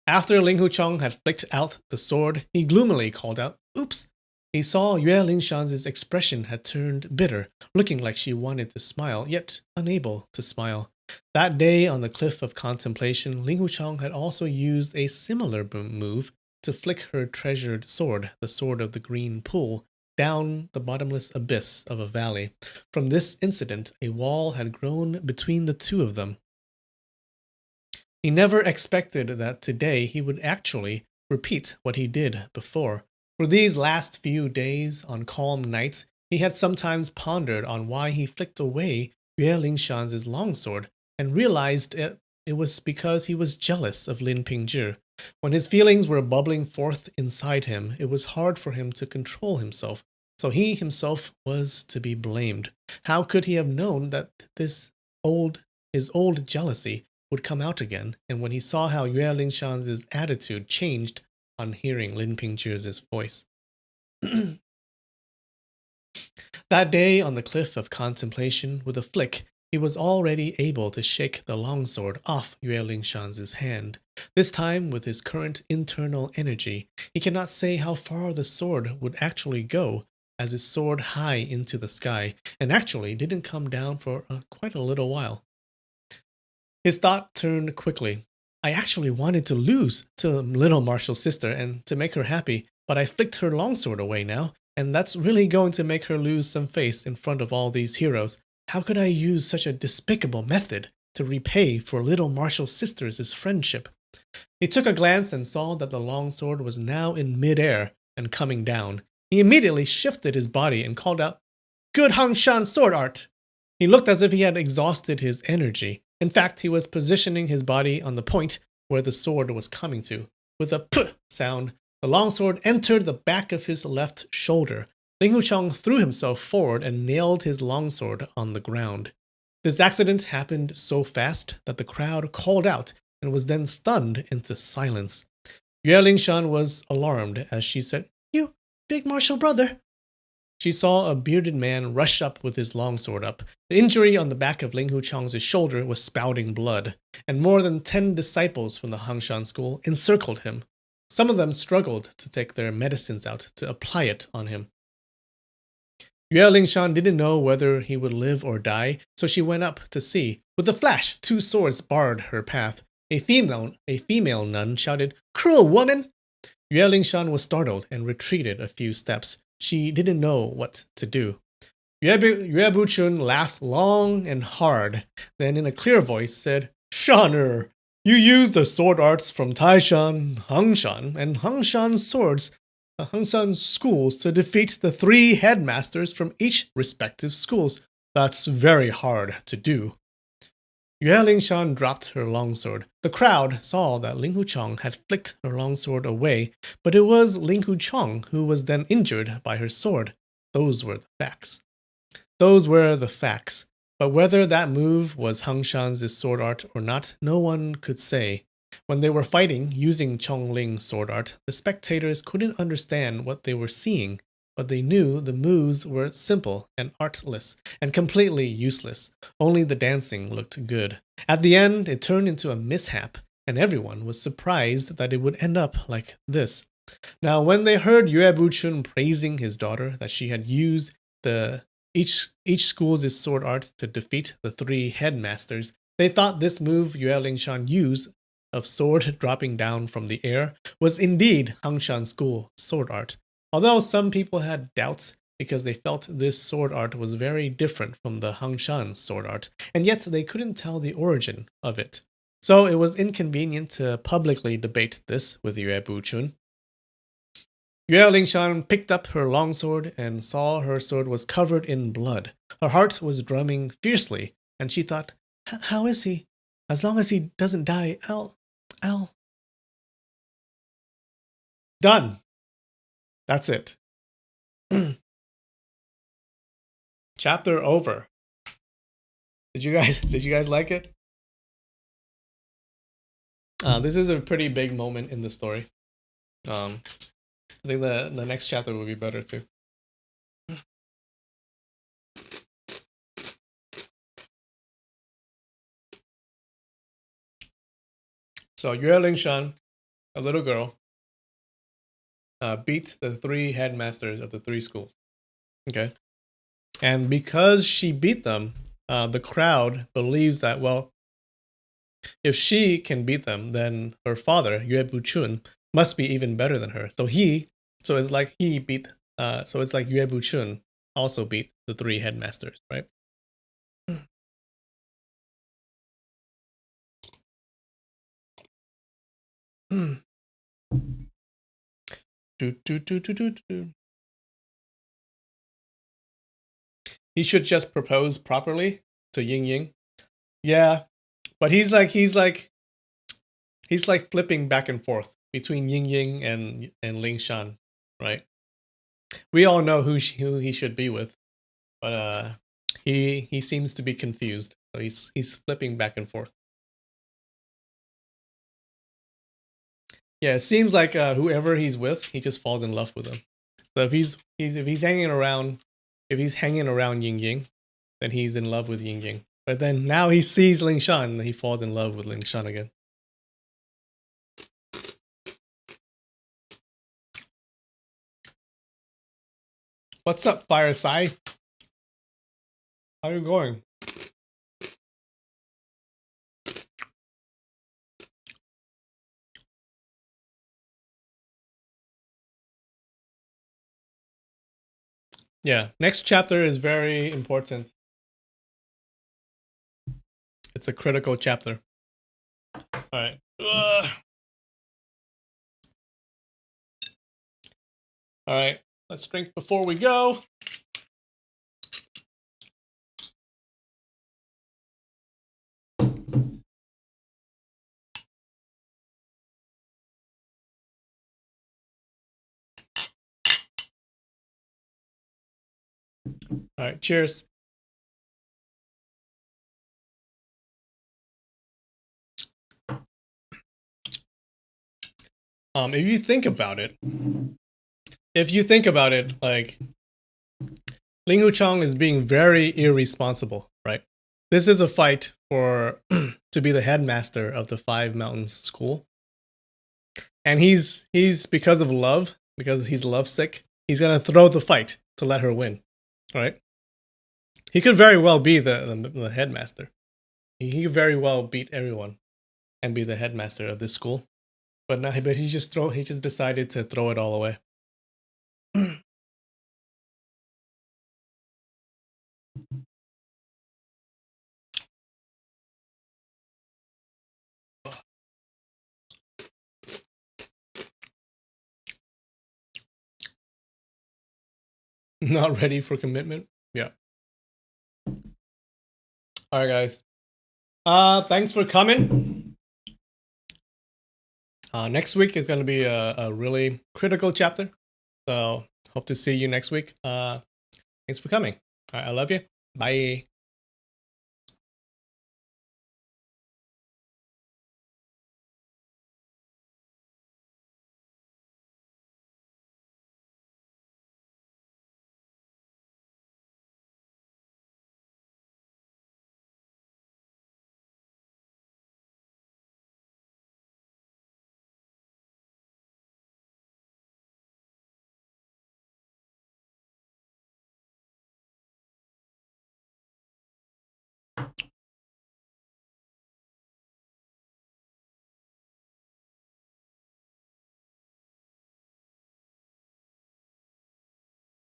After Ling Huchong had flicked out the sword, he gloomily called out, "Oops!" He saw Yue Lingshan's expression had turned bitter, looking like she wanted to smile, yet unable to smile. That day on the Cliff of Contemplation, Ling Huchong had also used a similar move to flick her treasured sword, the Sword of the Green Pool, down the bottomless abyss of a valley. From this incident, a wall had grown between the two of them. He never expected that today he would actually repeat what he did before. For these last few days, on calm nights, he had sometimes pondered on why he flicked away Yue Lingshan's longsword and realized it was because he was jealous of Lin Pingzhi. When his feelings were bubbling forth inside him, it was hard for him to control himself, so he himself was to be blamed. How could he have known that his old jealousy would come out again, and when he saw how Yue Lingshan's attitude changed on hearing Lin Pingzhi's voice? That day on the Cliff of Contemplation, with a flick, he was already able to shake the longsword off Yue Lingshan's hand. This time, with his current internal energy, he cannot say how far the sword would actually go, as it soared high into the sky, and actually didn't come down for quite a little while. His thought turned quickly. I actually wanted to lose to little Marshall's sister and to make her happy, but I flicked her longsword away now, and that's really going to make her lose some face in front of all these heroes. How could I use such a despicable method to repay for little Marshall's sister's friendship? He took a glance and saw that the longsword was now in midair and coming down. He immediately shifted his body and called out, "Good Hangshan sword art!" He looked as if he had exhausted his energy. In fact, he was positioning his body on the point where the sword was coming to. With a "puh" sound, the longsword entered the back of his left shoulder. Ling Huchong threw himself forward and nailed his longsword on the ground. This accident happened so fast that the crowd called out and was then stunned into silence. Yue Lingshan was alarmed as she said, "You, big martial brother." She saw a bearded man rush up with his longsword up. The injury on the back of Ling Huchong's shoulder was spouting blood, and more than 10 disciples from the Hangshan school encircled him. Some of them struggled to take their medicines out to apply it on him. Yue Lingshan didn't know whether he would live or die, so she went up to see. With a flash, 2 swords barred her path. A female nun shouted, "Cruel woman!" Yue Lingshan was startled and retreated a few steps. She didn't know what to do. Yue Buchun laughed long and hard, then in a clear voice said, "Shaner, you used the sword arts from Taishan, Hangshan, and Hangshan schools to defeat the 3 headmasters from each respective schools. That's very hard to do." Yue Lingshan dropped her longsword. The crowd saw that Ling Huchong had flicked her longsword away, but it was Ling Huchong who was then injured by her sword. Those were the facts. But whether that move was Hangshan's sword art or not, no one could say. When they were fighting using Chongling's sword art, the spectators couldn't understand what they were seeing, but they knew the moves were simple and artless and completely useless. Only the dancing looked good. At the end, it turned into a mishap, and everyone was surprised that it would end up like this. Now, when they heard Yue Buchun praising his daughter that she had used each school's sword art to defeat the 3 headmasters, they thought this move Yue Lingshan used of sword dropping down from the air was indeed Hangshan school sword art. Although some people had doubts because they felt this sword art was very different from the Hangshan sword art, and yet they couldn't tell the origin of it. So it was inconvenient to publicly debate this with Yue Buchun. Yue Lingshan picked up her longsword and saw her sword was covered in blood. Her heart was drumming fiercely, and she thought, how is he? As long as he doesn't die, I'll... Done. That's it. Chapter over. Did you guys like it? This is a pretty big moment in the story. I think the next chapter will be better too. So Yue Lingshan, a little girl, beat the 3 headmasters of the 3 schools. Okay. And because she beat them, the crowd believes that, well, if she can beat them, then her father, Yue Buchun, must be even better than her. So it's like he beat, so it's like Yue Buchun also beat the 3 headmasters, right? He should just propose properly to Ying Ying. Yeah, but he's like flipping back and forth between Ying Ying and Ling Shan, right? We all know who he should be with, but he seems to be confused. So he's flipping back and forth. Yeah, it seems like whoever he's with, he just falls in love with them. So if he's hanging around Ying Ying, then he's in love with Ying Ying. But then now he sees Ling Shan and he falls in love with Ling Shan again. What's up, Fireside? How you going? Yeah, next chapter is very important. It's a critical chapter. All right. All right, let's drink before we go. All right, cheers. If you think about it, like Ling Huchang is being very irresponsible, right? This is a fight for to be the headmaster of the 5 Mountains School, and he's because of love, because he's lovesick, he's gonna throw the fight to let her win, right? He could very well be the headmaster. He could very well beat everyone and be the headmaster of this school, but he just decided to throw it all away. Not ready for commitment. Yeah. All right, guys. Thanks for coming. Next week is going to be a really critical chapter. So hope to see you next week. Thanks for coming. All right, I love you. Bye.